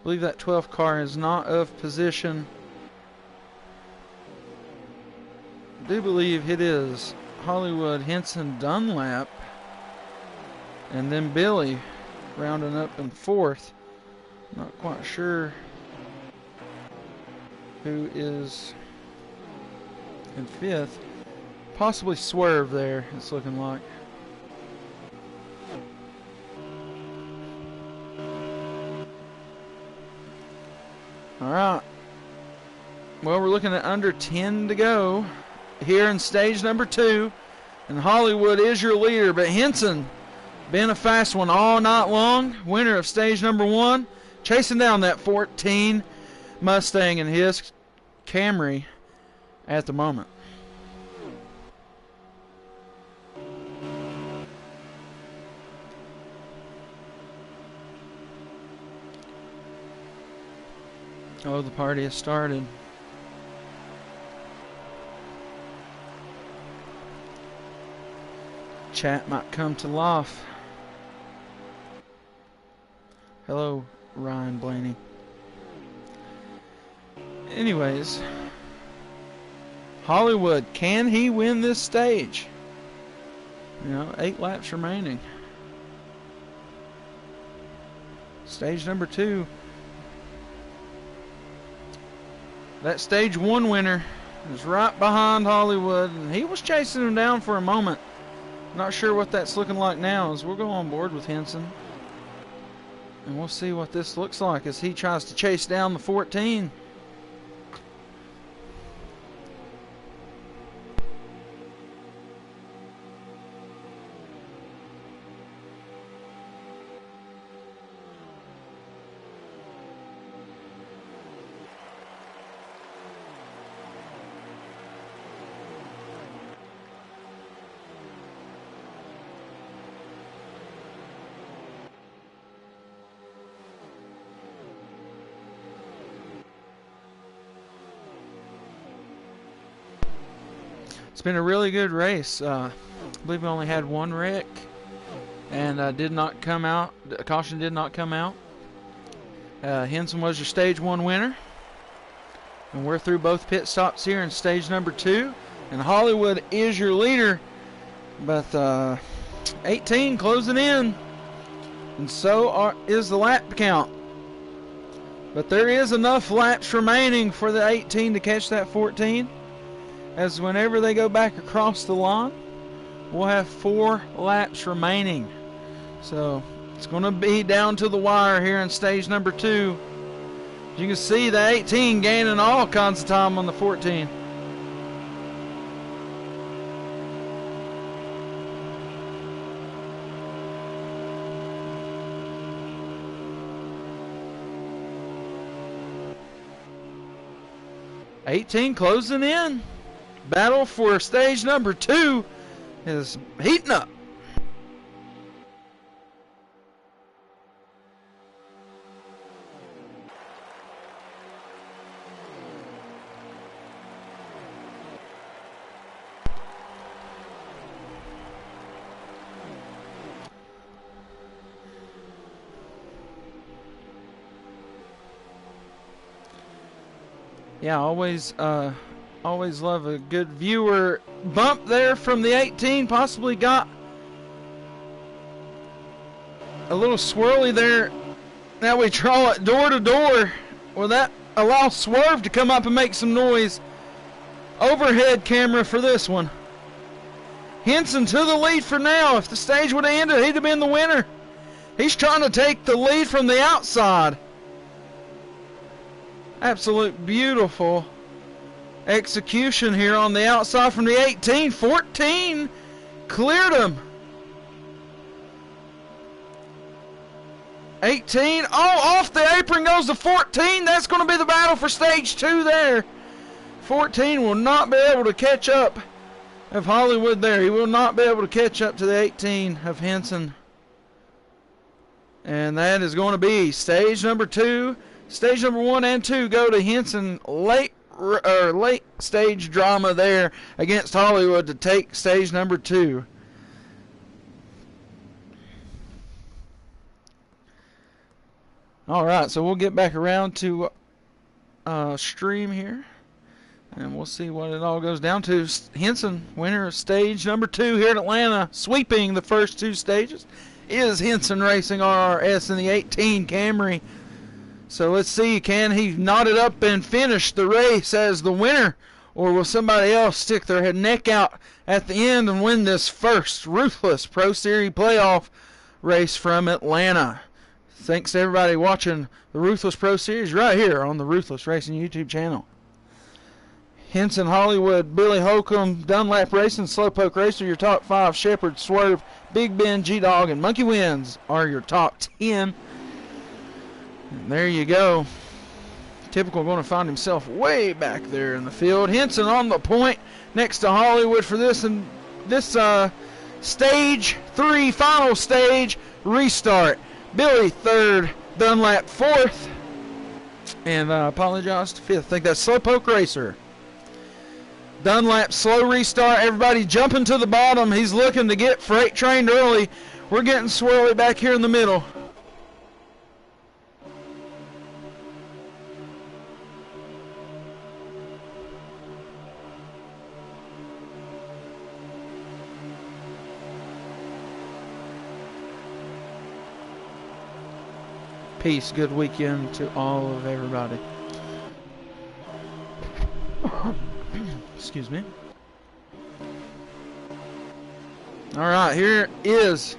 Speaker 1: I believe that 12th car is not of position. I do believe it is Hollywood, Henson, Dunlap, and then Billy rounding up in 4th. Not quite sure who is in 5th. Possibly Swerve there, it's looking like. Alright. Well, we're looking at under 10 to go here in stage number 2. And Hollywood is your leader, but Henson been a fast one all night long. Winner of stage number 1. Chasing down that 14 Mustang and his Camry at the moment. Oh, the party has started. Chat might come to life. Hello, Ryan Blaney. Anyways, Hollywood, can he win this stage? 8 laps remaining. Stage number 2. That stage 1 winner is right behind Hollywood, and he was chasing him down for a moment. Not sure what that's looking like now, as we'll go on board with Henson. And we'll see what this looks like as he tries to chase down the 14. It's been a really good race. I believe we only had 1 wreck, and did not come out. Caution did not come out. Henson was your stage 1 winner, and we're through both pit stops here in stage number 2. And Hollywood is your leader, but 18 closing in, and so is the lap count. But there is enough laps remaining for the 18 to catch that 14. As whenever they go back across the line, we'll have 4 laps remaining. So it's going to be down to the wire here in stage number 2. As you can see, the 18 gaining all kinds of time on the 14. '18 closing in. Battle for stage number 2 is heating up. Yeah, always love a good viewer bump there from the 18. Possibly got a little swirly there. Now we draw it door to door. Well, that allows Swerve to come up and make some noise. Overhead camera for this one. Henson to the lead for now. If the stage would have ended, he'd have been the winner. He's trying to take the lead from the outside. Absolute beautiful execution here on the outside from the 18. 14 cleared him. 18. Oh, off the apron goes the 14. That's going to be the battle for stage 2 there. 14 will not be able to catch up of Hollywood there. He will not be able to catch up to the 18 of Henson. And that is going to be stage number 2. Stage number 1 and 2 go to Henson. Late stage drama there against Hollywood to take stage number 2. All right, so we'll get back around to stream here, and we'll see what it all goes down to. Henson, winner of stage number 2 here at Atlanta, sweeping the first 2 stages, is Henson Racing RRS in the 18 Camry. So let's see, can he knot it up and finish the race as the winner, or will somebody else stick their neck out at the end and win this first Ruthless Pro Series playoff race from Atlanta? Thanks to everybody watching the Ruthless Pro Series right here on the Ruthless Racing YouTube channel. Henson, Hollywood, Billy Holcomb, Dunlap Racing, Slowpoke Racer, your top 5. Shepherd, Swerve, Big Ben, G-Dog, and Monkey Wins are your top 10. And there you go. Typical going to find himself way back there in the field. Henson on the point next to Hollywood for this stage 3, final stage restart. Billy 3rd, Dunlap 4th, and I apologize to 5th. I think that's Slowpoke Racer. Dunlap slow restart. Everybody jumping to the bottom. He's looking to get freight trained early. We're getting swirly back here in the middle. Peace, good weekend to all of everybody. Excuse me. All right, here is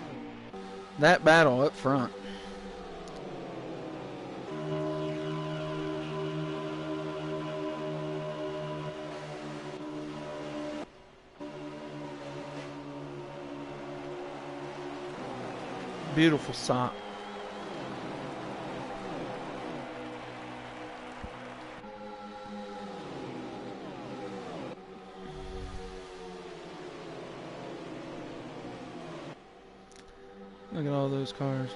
Speaker 1: that battle up front. Beautiful sight. Look at all those cars.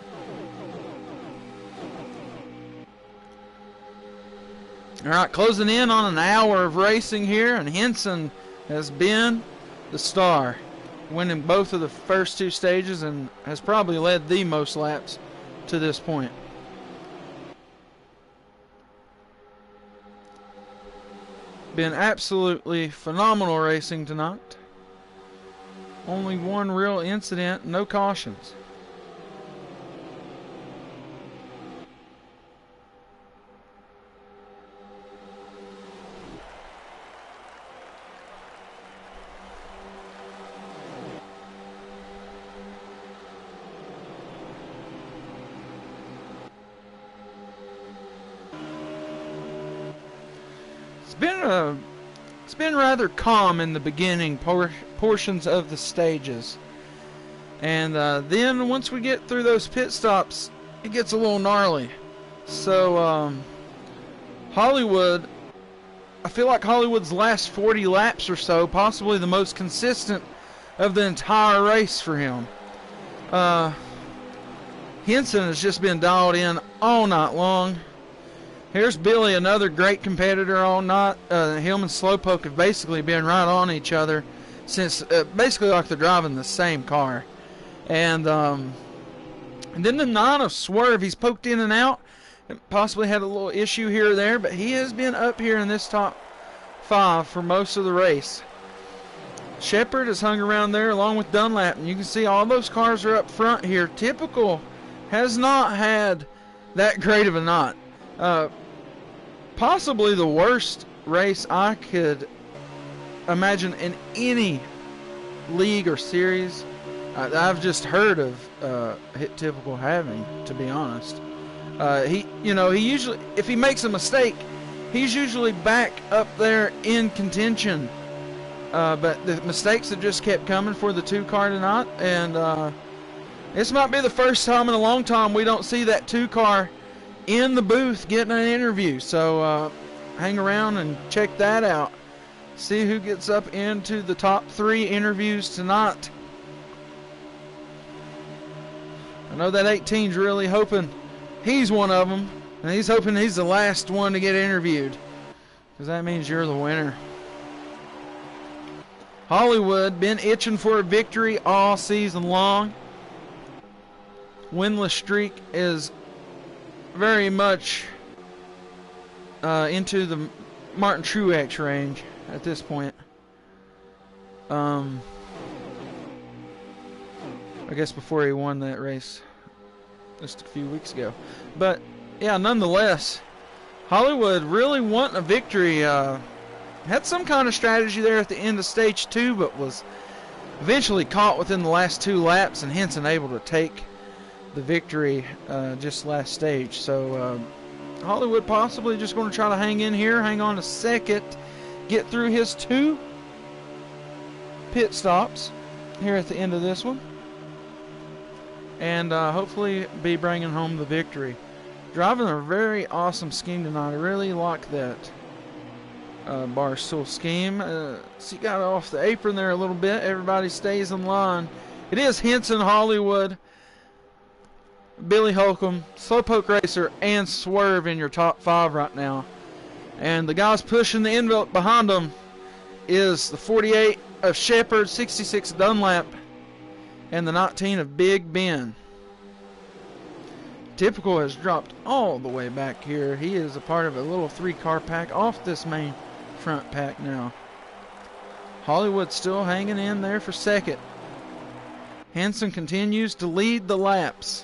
Speaker 1: All right, closing in on an hour of racing here, and Henson has been the star, winning both of the first 2 stages and has probably led the most laps to this point. Been absolutely phenomenal racing tonight. Only one real incident, no cautions. It's been rather calm in the beginning portions of the stages, and then once we get through those pit stops, it gets a little gnarly. So Hollywood, I feel like Hollywood's last 40 laps or so, possibly the most consistent of the entire race for him. Henson has just been dialed in all night long. Here's Billy, another great competitor all night. Him and Slowpoke have basically been right on each other since basically like they're driving the same car. And then the 9 of Swerve, he's poked in and out. Possibly had a little issue here or there, but he has been up here in this top 5 for most of the race. Shepard has hung around there along with Dunlap, and you can see all those cars are up front here. Typical has not had that great of a knot. Possibly the worst race I could imagine in any league or series I've just heard of Typical having, to be honest. He usually, if he makes a mistake, he's usually back up there in contention. But the mistakes have just kept coming for the 2-car tonight, and this might be the first time in a long time we don't see that 2-car in the booth getting an interview. So hang around and check that out. See who gets up into the top 3 interviews tonight. I know that 18's really hoping he's one of them, and he's hoping he's the last one to get interviewed, because that means you're the winner. Hollywood been itching for a victory all season long. Winless streak is very much into the Martin Truex range at this point. I guess before he won that race just a few weeks ago. But yeah, nonetheless, Hollywood really wanting a victory. Had some kind of strategy there at the end of stage 2, but was eventually caught within the last 2 laps, and hence unable to take the victory just last stage. So Hollywood possibly just going to try to hang in here, hang on a second, get through his 2 pit stops here at the end of this one, and hopefully be bringing home the victory. Driving a very awesome scheme tonight. I really like that Barstool scheme. So you got off the apron there a little bit. Everybody stays in line. It is Henson, Hollywood, Billy Holcomb, Slowpoke Racer, and Swerve in your top 5 right now. And the guys pushing the envelope behind them is the 48 of Shepard, 66 Dunlap, and the 19 of Big Ben. Typical has dropped all the way back here. He is a part of a little 3-car pack off this main front pack now. Hollywood still hanging in there for second. Hanson continues to lead the laps.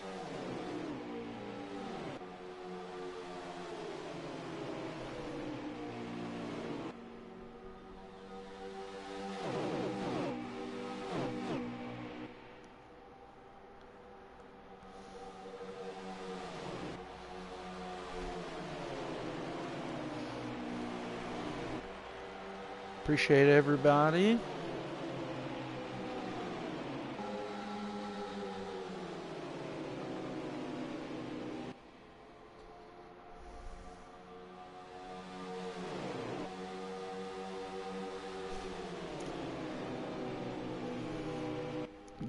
Speaker 1: Appreciate everybody.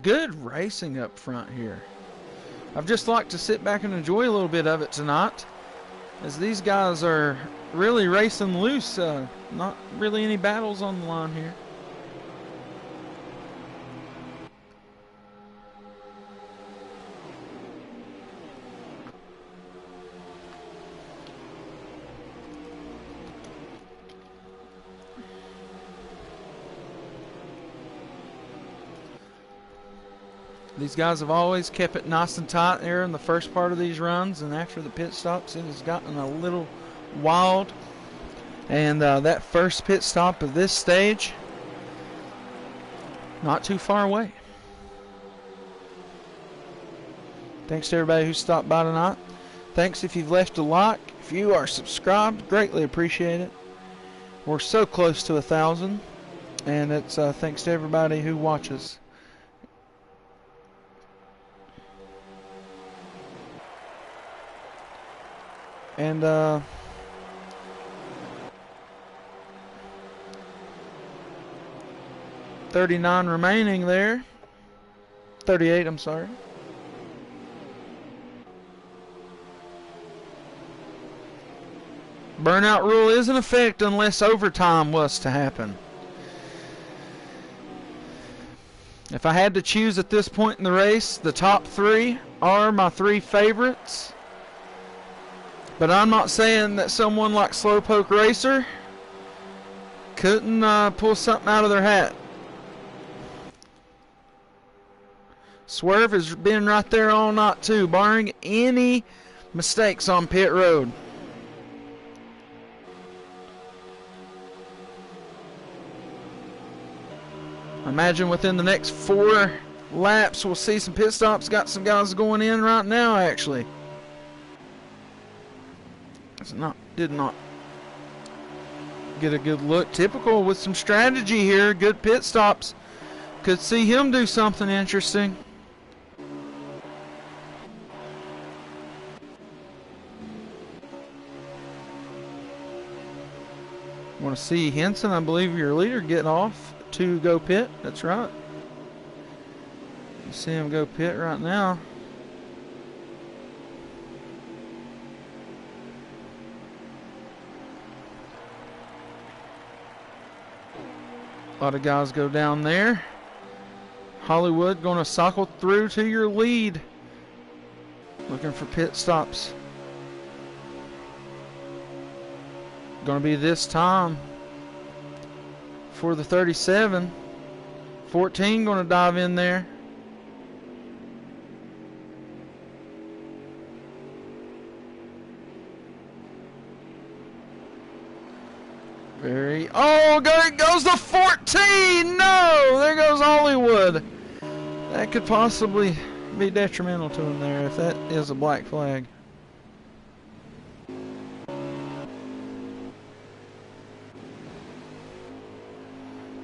Speaker 1: Good racing up front here. I've just liked to sit back and enjoy a little bit of it tonight, as these guys are really racing loose. Not really any battles on the line here. These guys have always kept it nice and tight there in the first part of these runs, and after the pit stops it has gotten a little wild. And that first pit stop of this stage, not too far away. Thanks to everybody who stopped by tonight. Thanks if you've left a like. If you are subscribed, greatly appreciate it. We're so close to 1,000, and it's thanks to everybody who watches. And 39 remaining there. 38, I'm sorry. Burnout rule is in effect unless overtime was to happen. If I had to choose at this point in the race, the top 3 are my 3 favorites. But I'm not saying that someone like Slowpoke Racer couldn't pull something out of their hat. Swerve has been right there all night too, barring any mistakes on pit road. I imagine within the next 4 laps we'll see some pit stops. Got some guys going in right now actually. Did not get a good look. Typical with some strategy here. Good pit stops. Could see him do something interesting. Want to see Henson, I believe your leader, get off to go pit. That's right. You see him go pit right now. A lot of guys go down there. Hollywood going to cycle through to your lead. Looking for pit stops. Going to be this time for the 37. 14 going to dive in there. Oh, there goes the 14! No! There goes Hollywood. That could possibly be detrimental to him there if that is a black flag.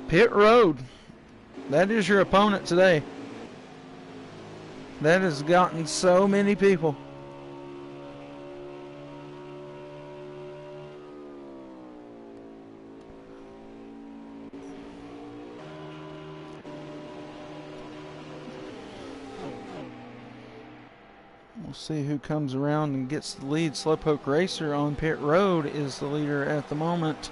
Speaker 1: Pit road. That is your opponent today. That has gotten so many people. We'll see who comes around and gets the lead. Slowpoke Racer on pit road is the leader at the moment.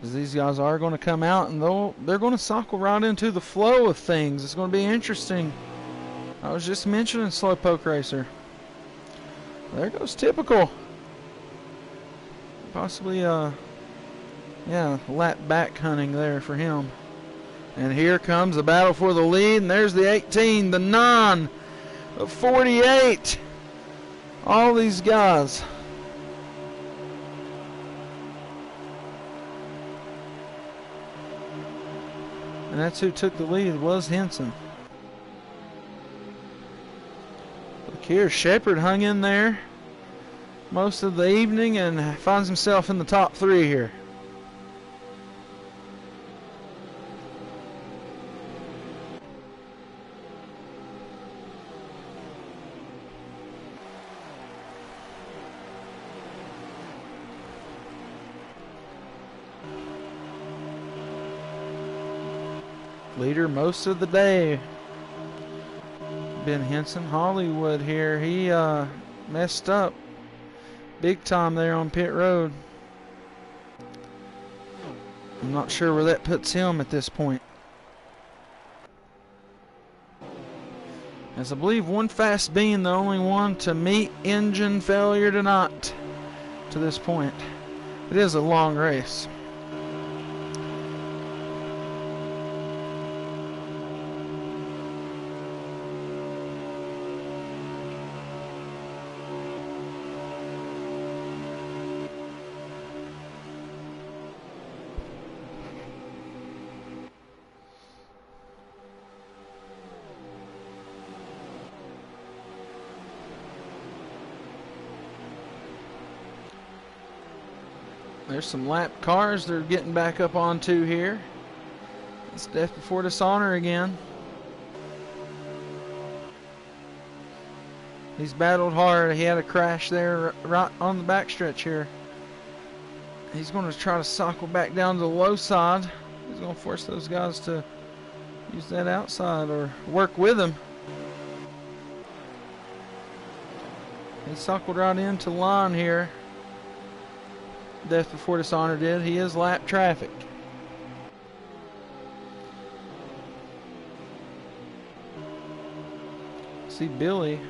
Speaker 1: As these guys are going to come out and they're going to cycle right into the flow of things. It's going to be interesting. I was just mentioning Slowpoke Racer. There goes Typical. Possibly lap back hunting there for him. And here comes the battle for the lead, and there's the 18, the 9, the 48. All these guys. And that's who took the lead, was Henson. Look here, Shepard hung in there most of the evening and finds himself in the top 3 here. Leader most of the day. Ben Henson. Hollywood here. He messed up big time there on pit road. I'm not sure where that puts him at this point. As I believe one fast being the only one to meet engine failure tonight to this point. It is a long race. There's some lap cars they're getting back up onto here. It's death before dishonor again. He's battled hard. He had a crash there right on the backstretch here. He's going to try to cycle back down to the low side. He's going to force those guys to use that outside or work with him. He cycled right into line here. Death before dishonor did. He is lap traffic. See Billy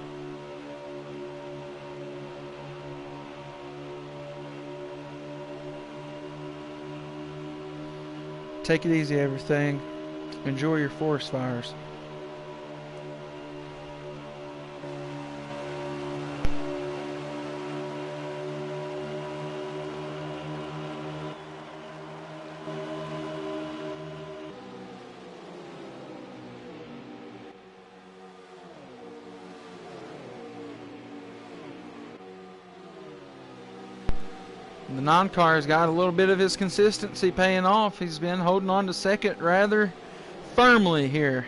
Speaker 1: Take it easy, everything. Enjoy your forest fires. The non-car has got a little bit of his consistency paying off. He's been holding on to second rather firmly here.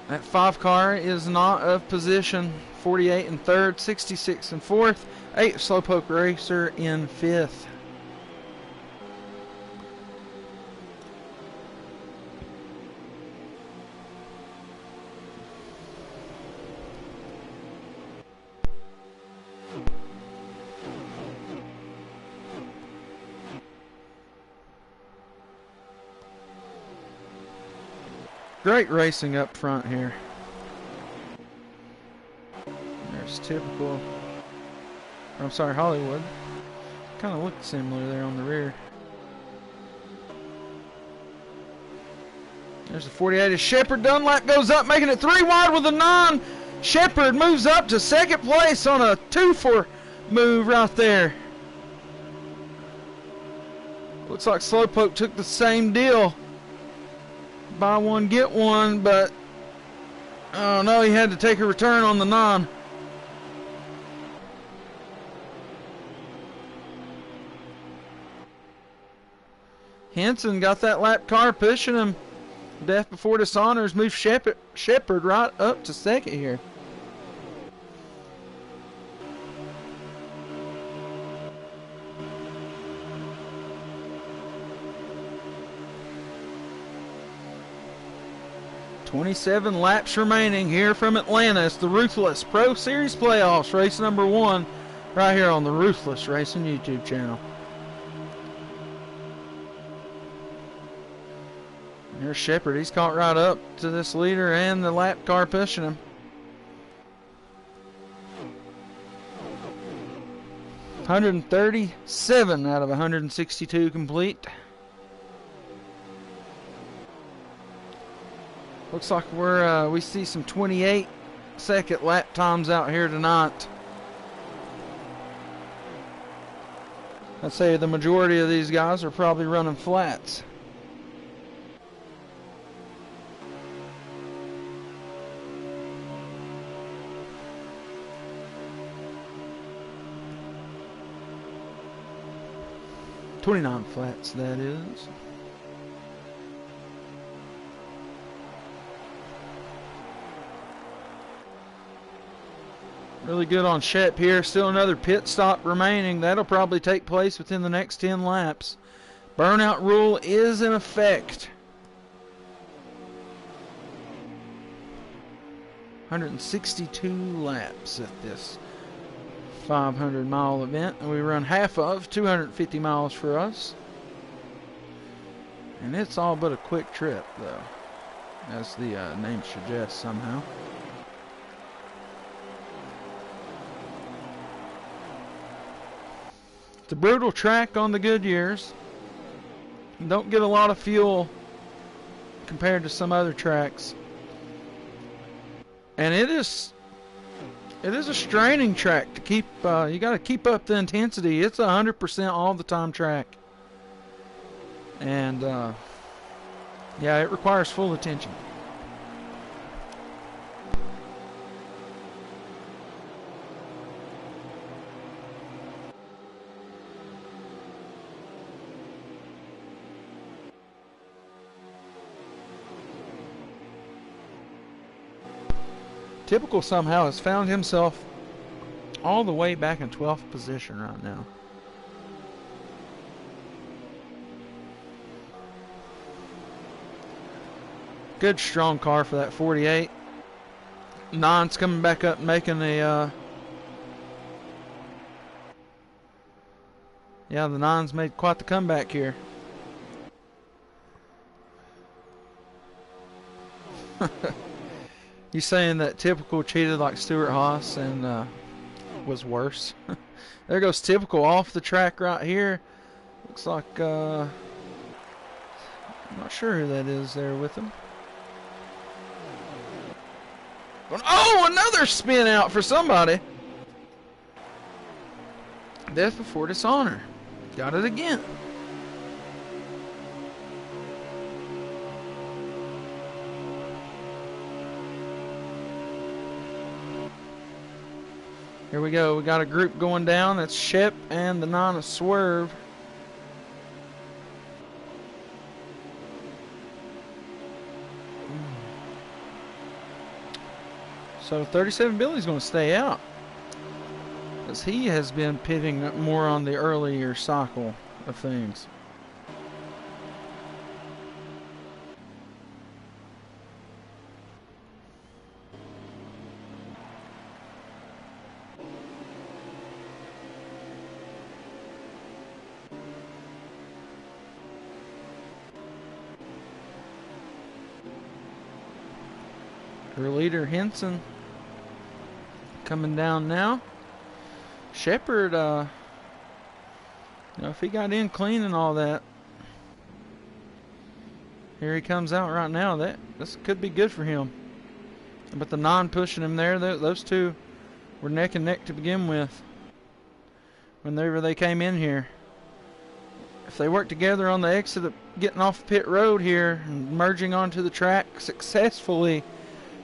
Speaker 1: That 5 car is not of position. 48 in third, 66 in fourth, 8 Slowpoke Racer in fifth. Great racing up front here. There's typical, I'm sorry, Hollywood. Kind of looked similar there on the rear. There's the 48 of Shepard. Dunlap goes up, making it 3 wide with a 9. Shepard moves up to second place on a 2-4 move right there. Looks like Slowpoke took the same deal. Buy one, get one, but oh no, he had to take a return on the 9. Henson got that lap car pushing him. Death before dishonors moved Shepard right up to second here. "27 laps remaining here from Atlanta. It's the Ruthless Pro Series Playoffs, race number 1, right here on the Ruthless Racing YouTube channel. Here's Shepard. He's caught right up to this leader and the lap car pushing him. "137 out of 162 complete. Looks like we see some 28-second lap times out here tonight. I'd say the majority of these guys are probably running flats. "29 flats, that is. Really good on Shep here. Still another pit stop remaining. That'll probably take place within the next 10 laps. Burnout rule is in effect. 162 laps at this 500-mile event. And we run half of 250 miles for us. And it's all but a quick trip, though, as the name suggests somehow. It's a brutal track on the good years. You don't get a lot of fuel compared to some other tracks. And it is a straining track to keep, you got to keep up the intensity. It's a 100% all the time track. And, yeah, it requires full attention. Typical somehow has found himself all the way back in 12th position right now. Good strong car for that 48. Nine's coming back up, making a yeah, the Nine's made quite the comeback here. You saying that Typical cheated like Stuart Haas and was worse? There goes Typical off the track right here. Looks like Not sure who that is there with him. Oh, another spin out for somebody. Death before dishonor. Got it again. Here we go. We got a group going down. That's Shep and the non of Swerve. So 37 Billy's going to stay out, as he has been pitting more on the earlier cycle of things. Her leader Henson coming down now. Shepard, you know, if he got in clean and all that, here he comes out right now. This could be good for him. But the non pushing him there, those two were neck and neck to begin with. Whenever they came in here, if they work together on the exit of getting off pit road here and merging onto the track successfully,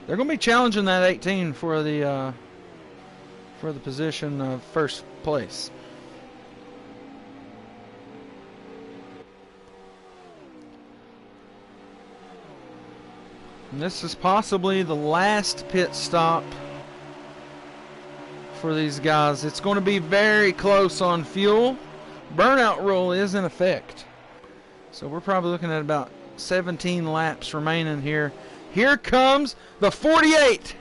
Speaker 1: they're going to be challenging that 18 for the position of first place. And this is possibly the last pit stop for these guys. It's going to be very close on fuel. Burnout rule is in effect. So we're probably looking at about 17 laps remaining here. Here comes the 48.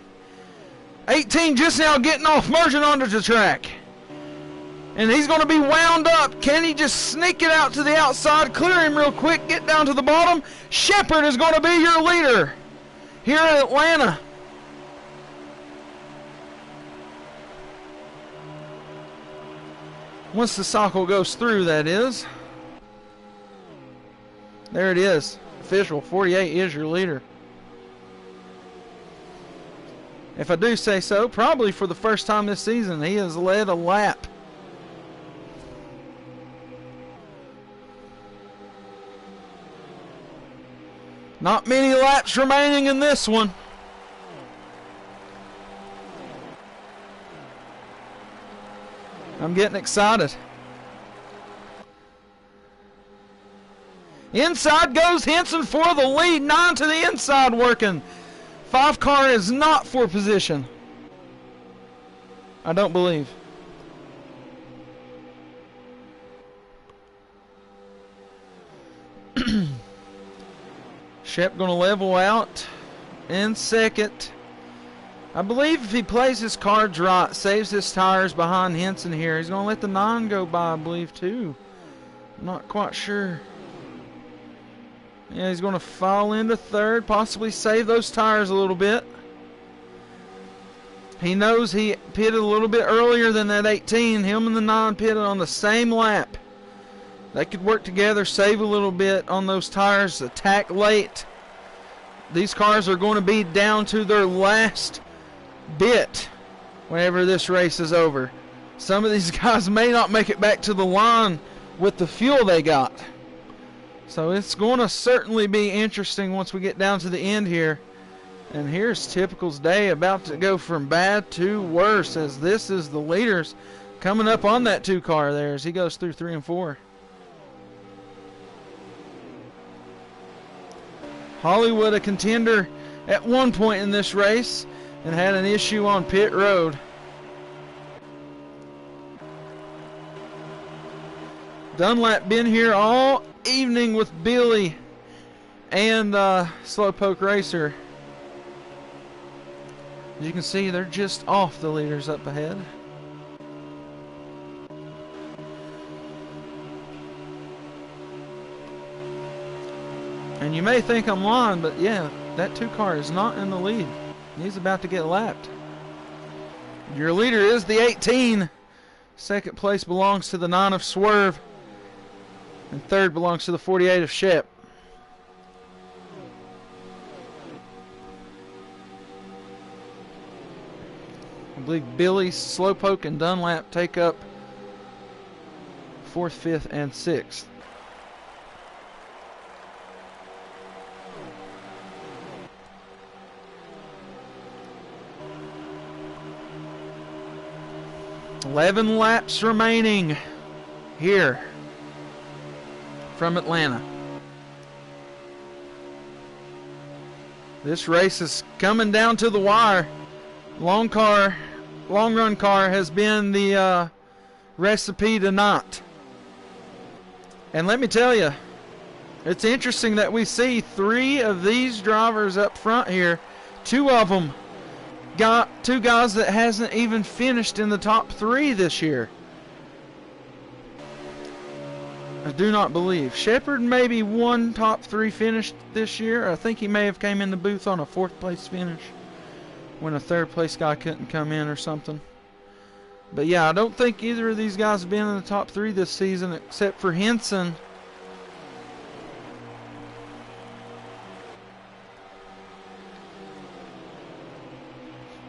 Speaker 1: 18 just now getting off, merging onto the track. And he's going to be wound up. Can he just sneak it out to the outside, clear him real quick, get down to the bottom? Shepard is going to be your leader here in Atlanta. Once the cycle goes through, that is. There it is. Official 48 is your leader. If I do say so, probably for the first time this season, he has led a lap. Not many laps remaining in this one. I'm getting excited. Inside goes Henson for the lead. 9 to the inside working. 5 car is not for position, I don't believe. Shep going to level out in second. I believe if he plays his cards right, saves his tires behind Henson here, he's going to let the 9 go by, I believe, too. I'm not quite sure. Yeah, he's going to fall into third, possibly save those tires a little bit. He knows he pitted a little bit earlier than that 18. Him and the 9 pitted on the same lap. They could work together, save a little bit on those tires, attack late. These cars are going to be down to their last bit whenever this race is over. Some of these guys may not make it back to the line with the fuel they got. So it's going to certainly be interesting once we get down to the end here. And here's Typical's day about to go from bad to worse, as this is the leaders coming up on that 2 car there as he goes through 3 and 4. Hollywood, a contender at one point in this race, and had an issue on pit road. Dunlap been here all evening with Billy and Slowpoke Racer. As you can see, they're just off the leaders up ahead. And you may think I'm lying, but yeah, that 2 car is not in the lead. He's about to get lapped. Your leader is the 18. Second place belongs to the 9 of Swerve. And third belongs to the 48 of Shep. believe Billy, Slowpoke, and Dunlap take up 4th, 5th, and 6th. "11 laps remaining here from Atlanta. This race is coming down to the wire. Long run car has been the recipe to not. And let me tell you, it's interesting that we see 3 of these drivers up front here. 2 of them got 2 guys that hasn't even finished in the top 3 this year. I do not believe. Shepard maybe 1 top 3 finished this year. I think he may have came in the booth on a 4th place finish when a 3rd place guy couldn't come in or something. But yeah, I don't think either of these guys have been in the top 3 this season except for Henson.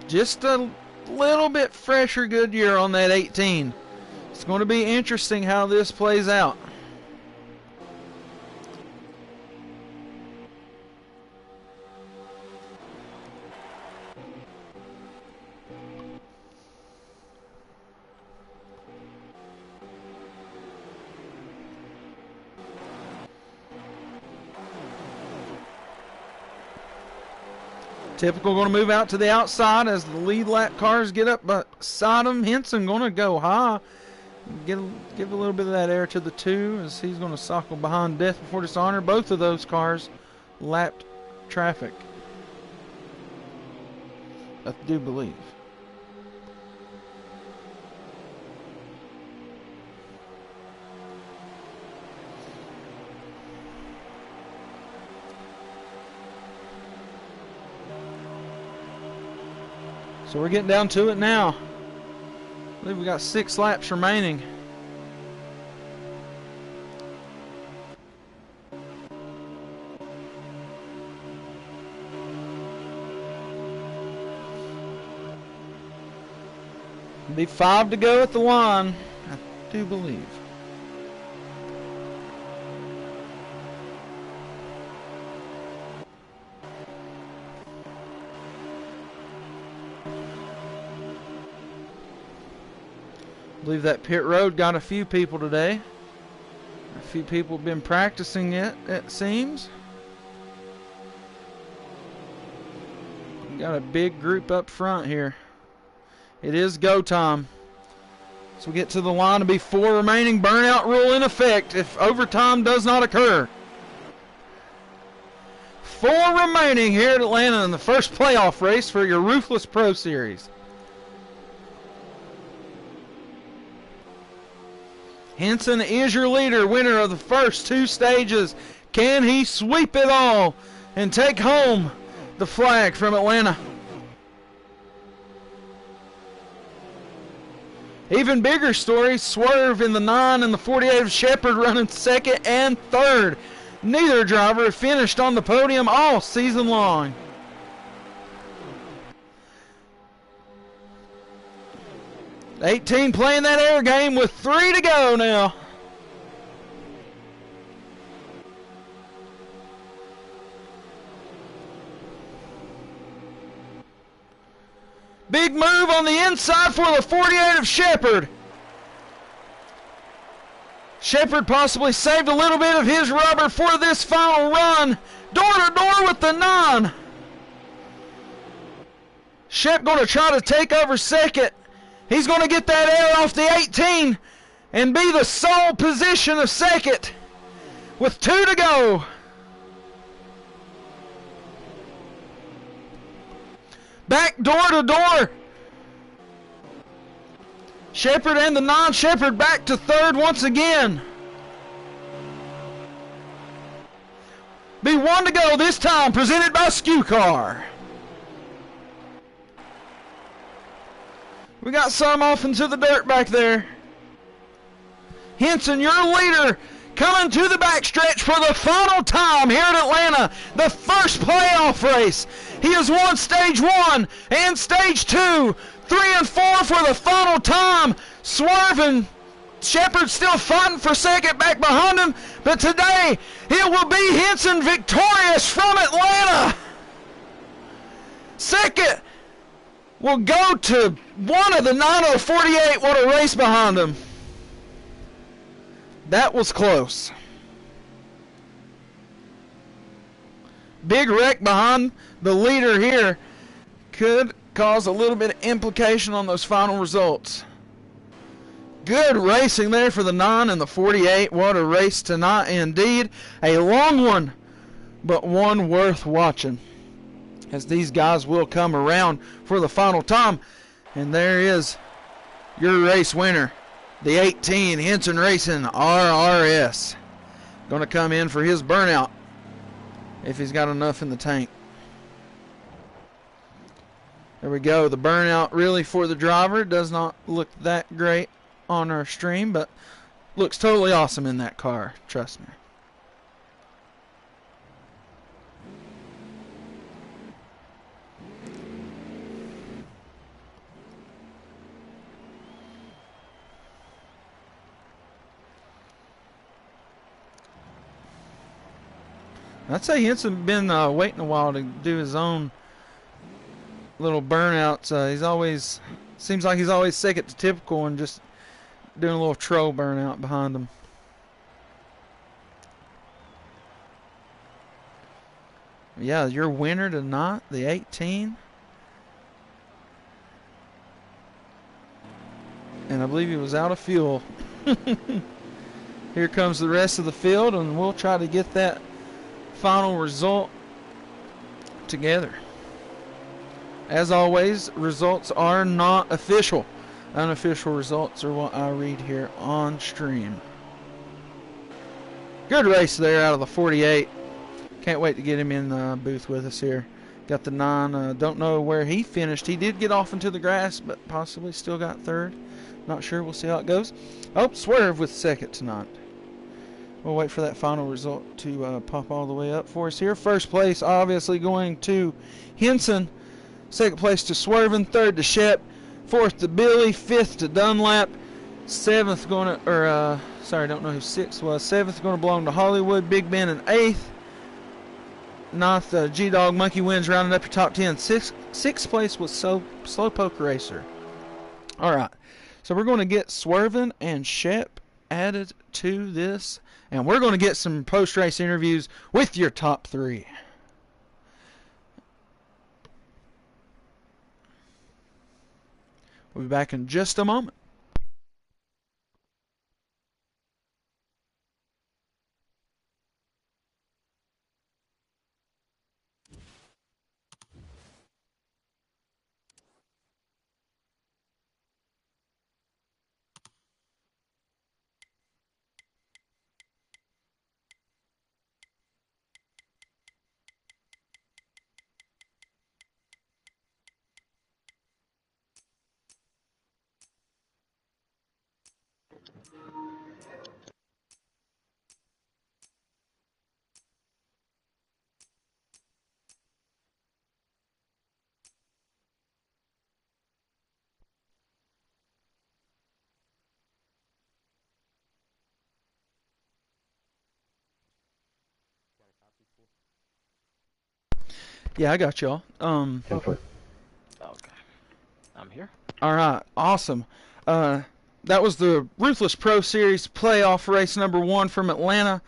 Speaker 1: Just a little bit fresher Goodyear on that 18. It's going to be interesting how this plays out. Typical going to move out to the outside as the lead lap cars get up beside him. Henson going to go high. Give a little bit of that air to the 2 as he's going to cycle behind Death Before Dishonor. Both of those cars lapped traffic, I do believe. So we're getting down to it now. I believe we got 6 laps remaining. Be 5 to go at the line, I do believe. I believe that pit road got a few people today. A few people have been practicing it seems. We got a big group up front here. It is go time. So we get to the line to be 4 remaining. Burnout rule in effect if overtime does not occur. 4 remaining here at Atlanta in the first playoff race for your Ruthless Pro Series. Henson is your leader, winner of the first 2 stages. Can he sweep it all and take home the flag from Atlanta? Even bigger story, Swerve in the 9 and the 48 of Shepard running 2nd and 3rd. Neither driver finished on the podium all season long. The 18 playing that air game with 3 to go now. Big move on the inside for the 48 of Shepard. Shepard possibly saved a little bit of his rubber for this final run. Door to door with the 9. Shep going to try to take over 2nd. He's going to get that air off the 18 and be the sole position of 2nd with 2 to go. Back door to door. Shepard and the 9. Shepard back to 3rd once again. Be 1 to go this time, presented by Skew Car. We got some off into the dirt back there. Henson, your leader, coming to the backstretch for the final time here at Atlanta. The first playoff race. He has won stage 1 and stage 2. 3 and 4 for the final time. Swerving. Shepard still fighting for second back behind him. But today, it will be Henson victorious from Atlanta. Second will go to one of the 9048. What a race behind him. That was close. Big wreck behind the leader here could cause a little bit of implication on those final results. Good racing there for the 9 and the 48. What a race tonight indeed. A long one, but one worth watching, as these guys will come around for the final time. And there is your race winner, the 18 Henson Racing RRS. Going to come in for his burnout if he's got enough in the tank. There we go. The burnout really for the driver does not look that great on our stream, but looks totally awesome in that car. Trust me. I'd say Henson been waiting a while to do his own little burnouts. He's always seems like he's always second to typical and just doing a little troll burnout behind him. Yeah, your winner tonight, the 18. And I believe he was out of fuel. Here comes the rest of the field, and we'll try to get that final result together. As always, results are not official. Unofficial results are what I read here on stream. Good race there out of the 48. Can't wait to get him in the booth with us here. Got the 9. Don't know where he finished. He did get off into the grass, but possibly still got third. Not sure. We'll see how it goes. Oh, Swerve with second tonight. We'll wait for that final result to pop all the way up for us here. First place obviously going to Henson. Second place to Swervin. Third to Shep. Fourth to Billy. Fifth to Dunlap. Seventh going to, sorry, I don't know who sixth was. Seventh going to belong to Hollywood. Big Ben in eighth. Ninth, G-Dog Monkey Wins rounding up your top 10. Sixth place was Slowpoke Racer. All right, so we're going to get Swervin and Shep added to this, and we're going to get some post-race interviews with your top 3. We'll be back in just a moment. Yeah, I got y'all.
Speaker 2: Okay. I'm here.
Speaker 1: All right, awesome. That was the Ruthless Pro Series playoff race number 1 from Atlanta.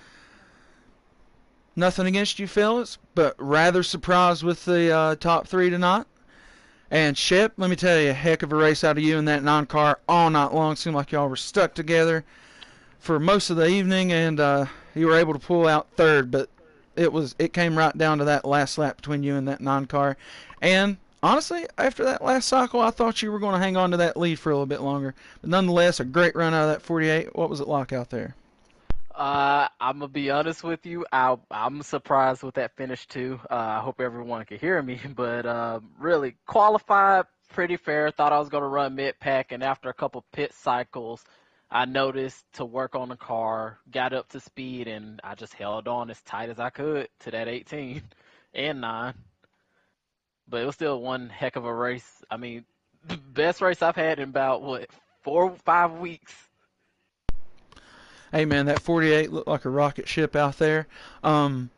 Speaker 1: Nothing against you fellas, but rather surprised with the top 3 tonight. And Shep, let me tell you, a heck of a race out of you in that 9 car all night long. Seemed like y'all were stuck together for most of the evening, and you were able to pull out third, but it came right down to that last lap between you and that 9 car. And honestly, after that last cycle, I thought you were going to hang on to that lead for a little bit longer. But nonetheless, a great run out of that 48. What was it like out there?
Speaker 2: I'm gonna be honest with you. I'm surprised with that finish too. I hope everyone can hear me, but really qualified pretty fair. Thought I was gonna run mid pack, and after a couple pit cycles, I noticed to work on the car, got up to speed, and I just held on as tight as I could to that 18 and 9. But it was still one heck of a race. I mean, Best race I've had in about what 4 or 5 weeks.
Speaker 1: Hey man, that 48 looked like a rocket ship out there. Um,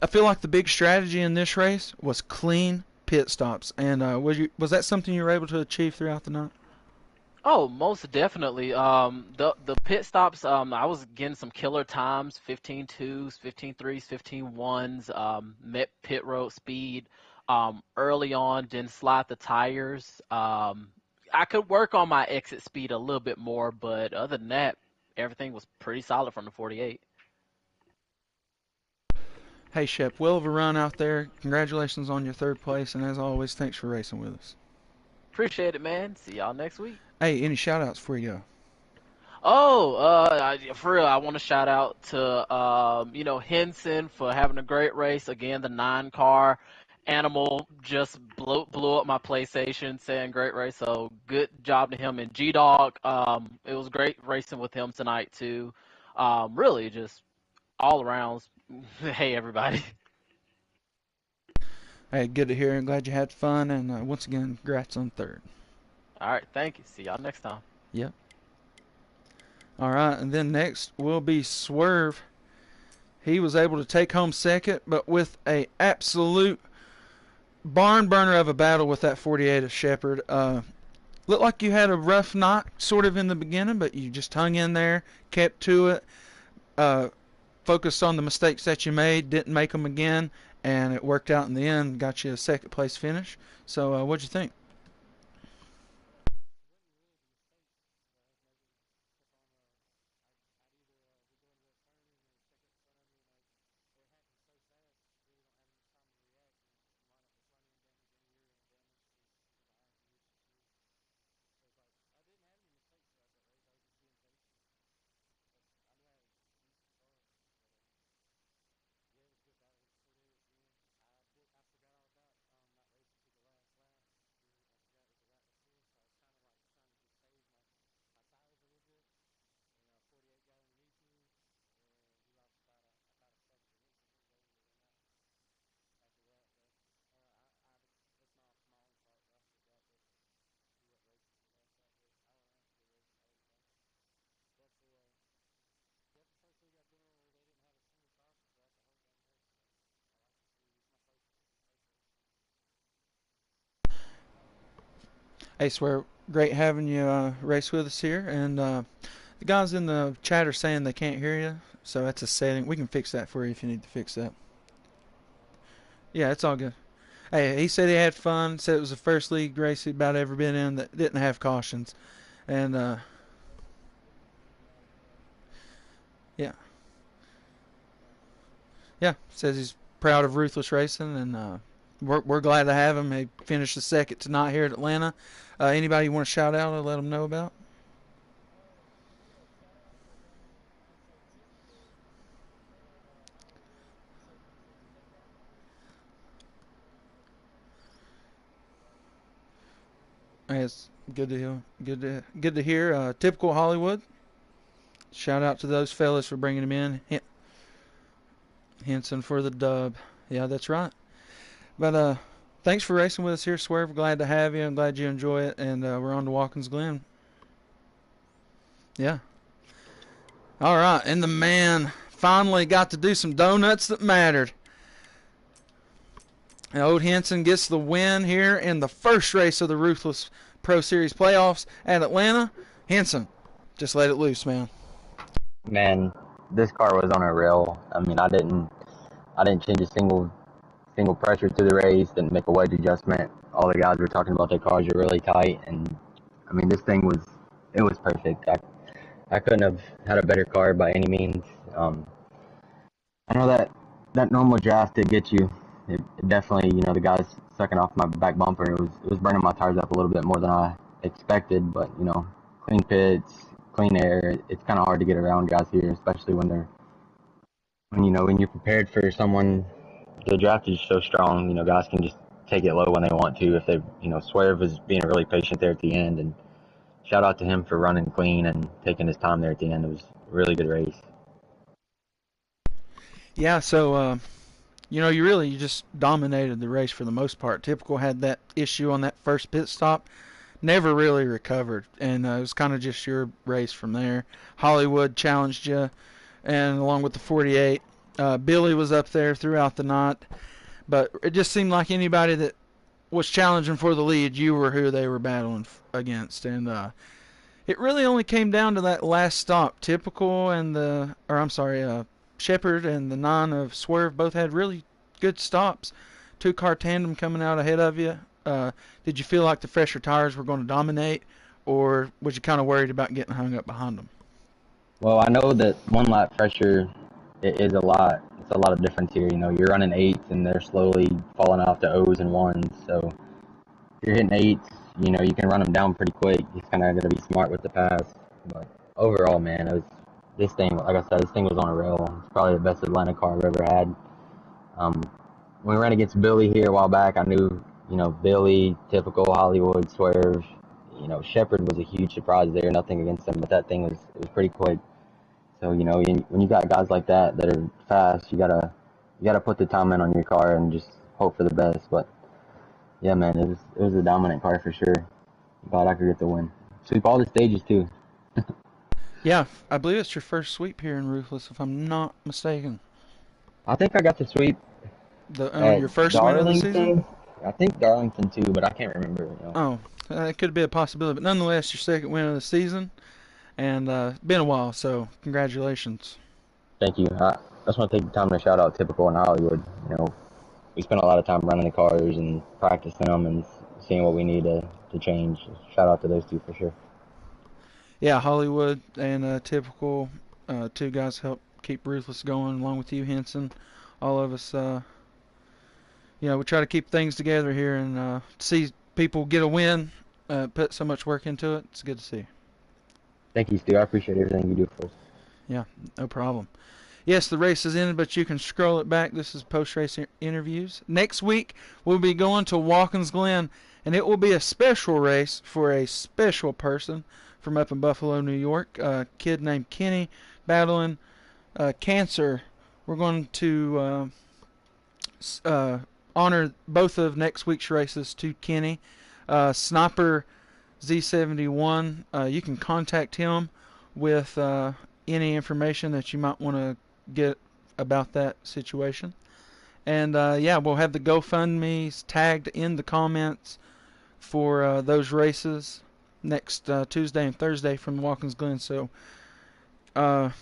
Speaker 1: I feel like the big strategy in this race was clean pit stops, and was that something you were able to achieve throughout the night?
Speaker 2: Oh, most definitely. The pit stops, I was getting some killer times, 15.2s, 15.3s, 15.1s, met pit road speed, early on, didn't slide the tires. I could work on my exit speed a little bit more, but other than that, everything was pretty solid from the 48.
Speaker 1: Hey Shep, well of a run out there. Congratulations on your third place, and as always, thanks for racing with us.
Speaker 2: Appreciate it, man. See y'all next week.
Speaker 1: Hey, any shout outs before you go?
Speaker 2: Oh, for real, I want to shout out to Henson for having a great race. Again, the 9 car animal just blew up my PlayStation, saying great race. So good job to him and G Dog. It was great racing with him tonight too. Really just all around. Hey everybody.
Speaker 1: Hey, good to hear. I'm glad you had fun, and once again, congrats on third.
Speaker 2: All right, thank you. See y'all next time.
Speaker 1: Yep. All right, and then next will be Swerve. He was able to take home second, but with a absolute barn burner of a battle with that 48 of Shepard. Looked like you had a rough night sort of in the beginning, but you just hung in there, kept to it, uh, focused on the mistakes that you made, didn't make them again, and it worked out in the end, got you a second place finish. So what'd you think? Hey, Swear, great having you race with us here. And the guys in the chat are saying they can't hear you, so that's a setting. We can fix that for you if you need to fix that. Yeah, it's all good. Hey, he said he had fun. Said it was the first league race he'd about ever been in that didn't have cautions, and yeah, yeah. Says he's proud of Ruthless Racing, and we're glad to have him. He finished the second tonight here at Atlanta. Anybody you want to shout out or let them know about? Hey, it's good to hear. Good to hear. Typical Hollywood. Shout out to those fellas for bringing him in. Henson for the dub. Yeah, that's right. But thanks for racing with us here, Swerve. Glad to have you. I'm glad you enjoy it. And we're on to Watkins Glen. Yeah. All right. And the man finally got to do some donuts that mattered. And old Henson gets the win here in the first race of the Ruthless Pro Series playoffs at Atlanta. Henson, just let it loose, man.
Speaker 3: Man, this car was on a rail. I mean, I didn't change a single pressure to the race. Didn't make a wedge adjustment. All the guys were talking about their cars are really tight, and I mean, this thing was perfect. I couldn't have had a better car by any means. I know that normal draft did get you. It definitely, the guys sucking off my back bumper. It was burning my tires up a little bit more than I expected. But clean pits, clean air. It's kind of hard to get around guys here, especially when you're prepared for someone. The draft is so strong. Guys can just take it low when they want to. If they, Swerve was being really patient there at the end, and shout out to him for running clean and taking his time there at the end. It was a really good race.
Speaker 1: Yeah, so you just dominated the race for the most part. Typical had that issue on that first pit stop. never really recovered, and it was kind of just your race from there. Hollywood challenged you, and along with the 48, Billy was up there throughout the night, but it just seemed like anybody that was challenging for the lead, you were who they were battling against, and it really only came down to that last stop. Typical and Shepherd and the 9 of Swerve both had really good stops. 2-car tandem coming out ahead of you. Did you feel like the fresher tires were going to dominate, or was you kind of worried about getting hung up behind them?
Speaker 3: Well, I know that one lap pressure is a lot. It's a lot of difference here. You know, you're running eights and they're slowly falling off to O's and ones. So if you're hitting eights, you know, you can run them down pretty quick. You just kind of got to be smart with the pass. But overall, man, this thing, like I said, this thing was on a rail. It's probably the best Atlanta car I've ever had. When we ran against Billy here a while back, I knew, you know, Billy, typical Hollywood, Swerve. You know, Shepherd was a huge surprise there. Nothing against him, but that thing was pretty quick. So, you know, when you got guys like that are fast, you gotta put the time in on your car and just hope for the best. But yeah, man, it was a dominant car for sure. Glad I could get the win. Sweep all the stages too.
Speaker 1: Yeah, I believe it's your first sweep here in Ruthless, if I'm not mistaken.
Speaker 3: I think I got the sweep
Speaker 1: Your first win of the season?
Speaker 3: I think Darlington too, but I can't remember. You know.
Speaker 1: Oh, it could be a possibility, but nonetheless, your second win of the season, and been a while, so congratulations.
Speaker 3: Thank you. I just want to take the time to shout out Typical in Hollywood. You know, we spent a lot of time running the cars and practicing them and seeing what we need to change. Shout out to those two for sure.
Speaker 1: Yeah, Hollywood and Typical, 2 guys help keep Ruthless going, along with you, Henson. All of us, we try to keep things together here, and see people get a win, put so much work into it. It's good to see.
Speaker 3: Thank you, Stu. I appreciate everything you do for us.
Speaker 1: Yeah, no problem. Yes, the race is ended, but you can scroll it back. This is post-race interviews. Next week, we'll be going to Watkins Glen, and it will be a special race for a special person from up in Buffalo, New York, a kid named Kenny battling cancer. We're going to honor both of next week's races to Kenny. Sniper Z71, you can contact him with any information that you might want to get about that situation. And we'll have the GoFundMe's tagged in the comments for those races next Tuesday and Thursday from Watkins Glen. So, so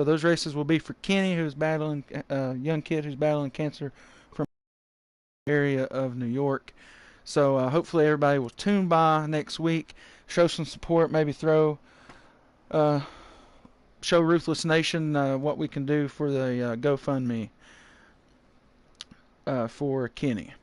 Speaker 1: those races will be for Kenny, who's battling young kid who's battling cancer from the area of New York. So hopefully everybody will tune by next week, show some support, maybe show Ruthless Nation what we can do for the GoFundMe for Kenny.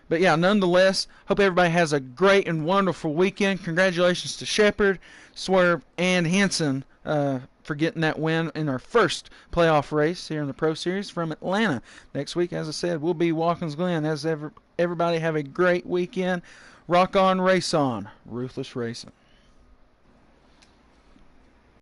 Speaker 1: But yeah, nonetheless, hope everybody has a great and wonderful weekend. Congratulations to Shepherd, Swerve, and Henson for getting that win in our first playoff race here in the Pro Series from Atlanta. Next week, as I said, we'll be Watkins Glen. Everybody have a great weekend. Rock on, race on. Ruthless Racing.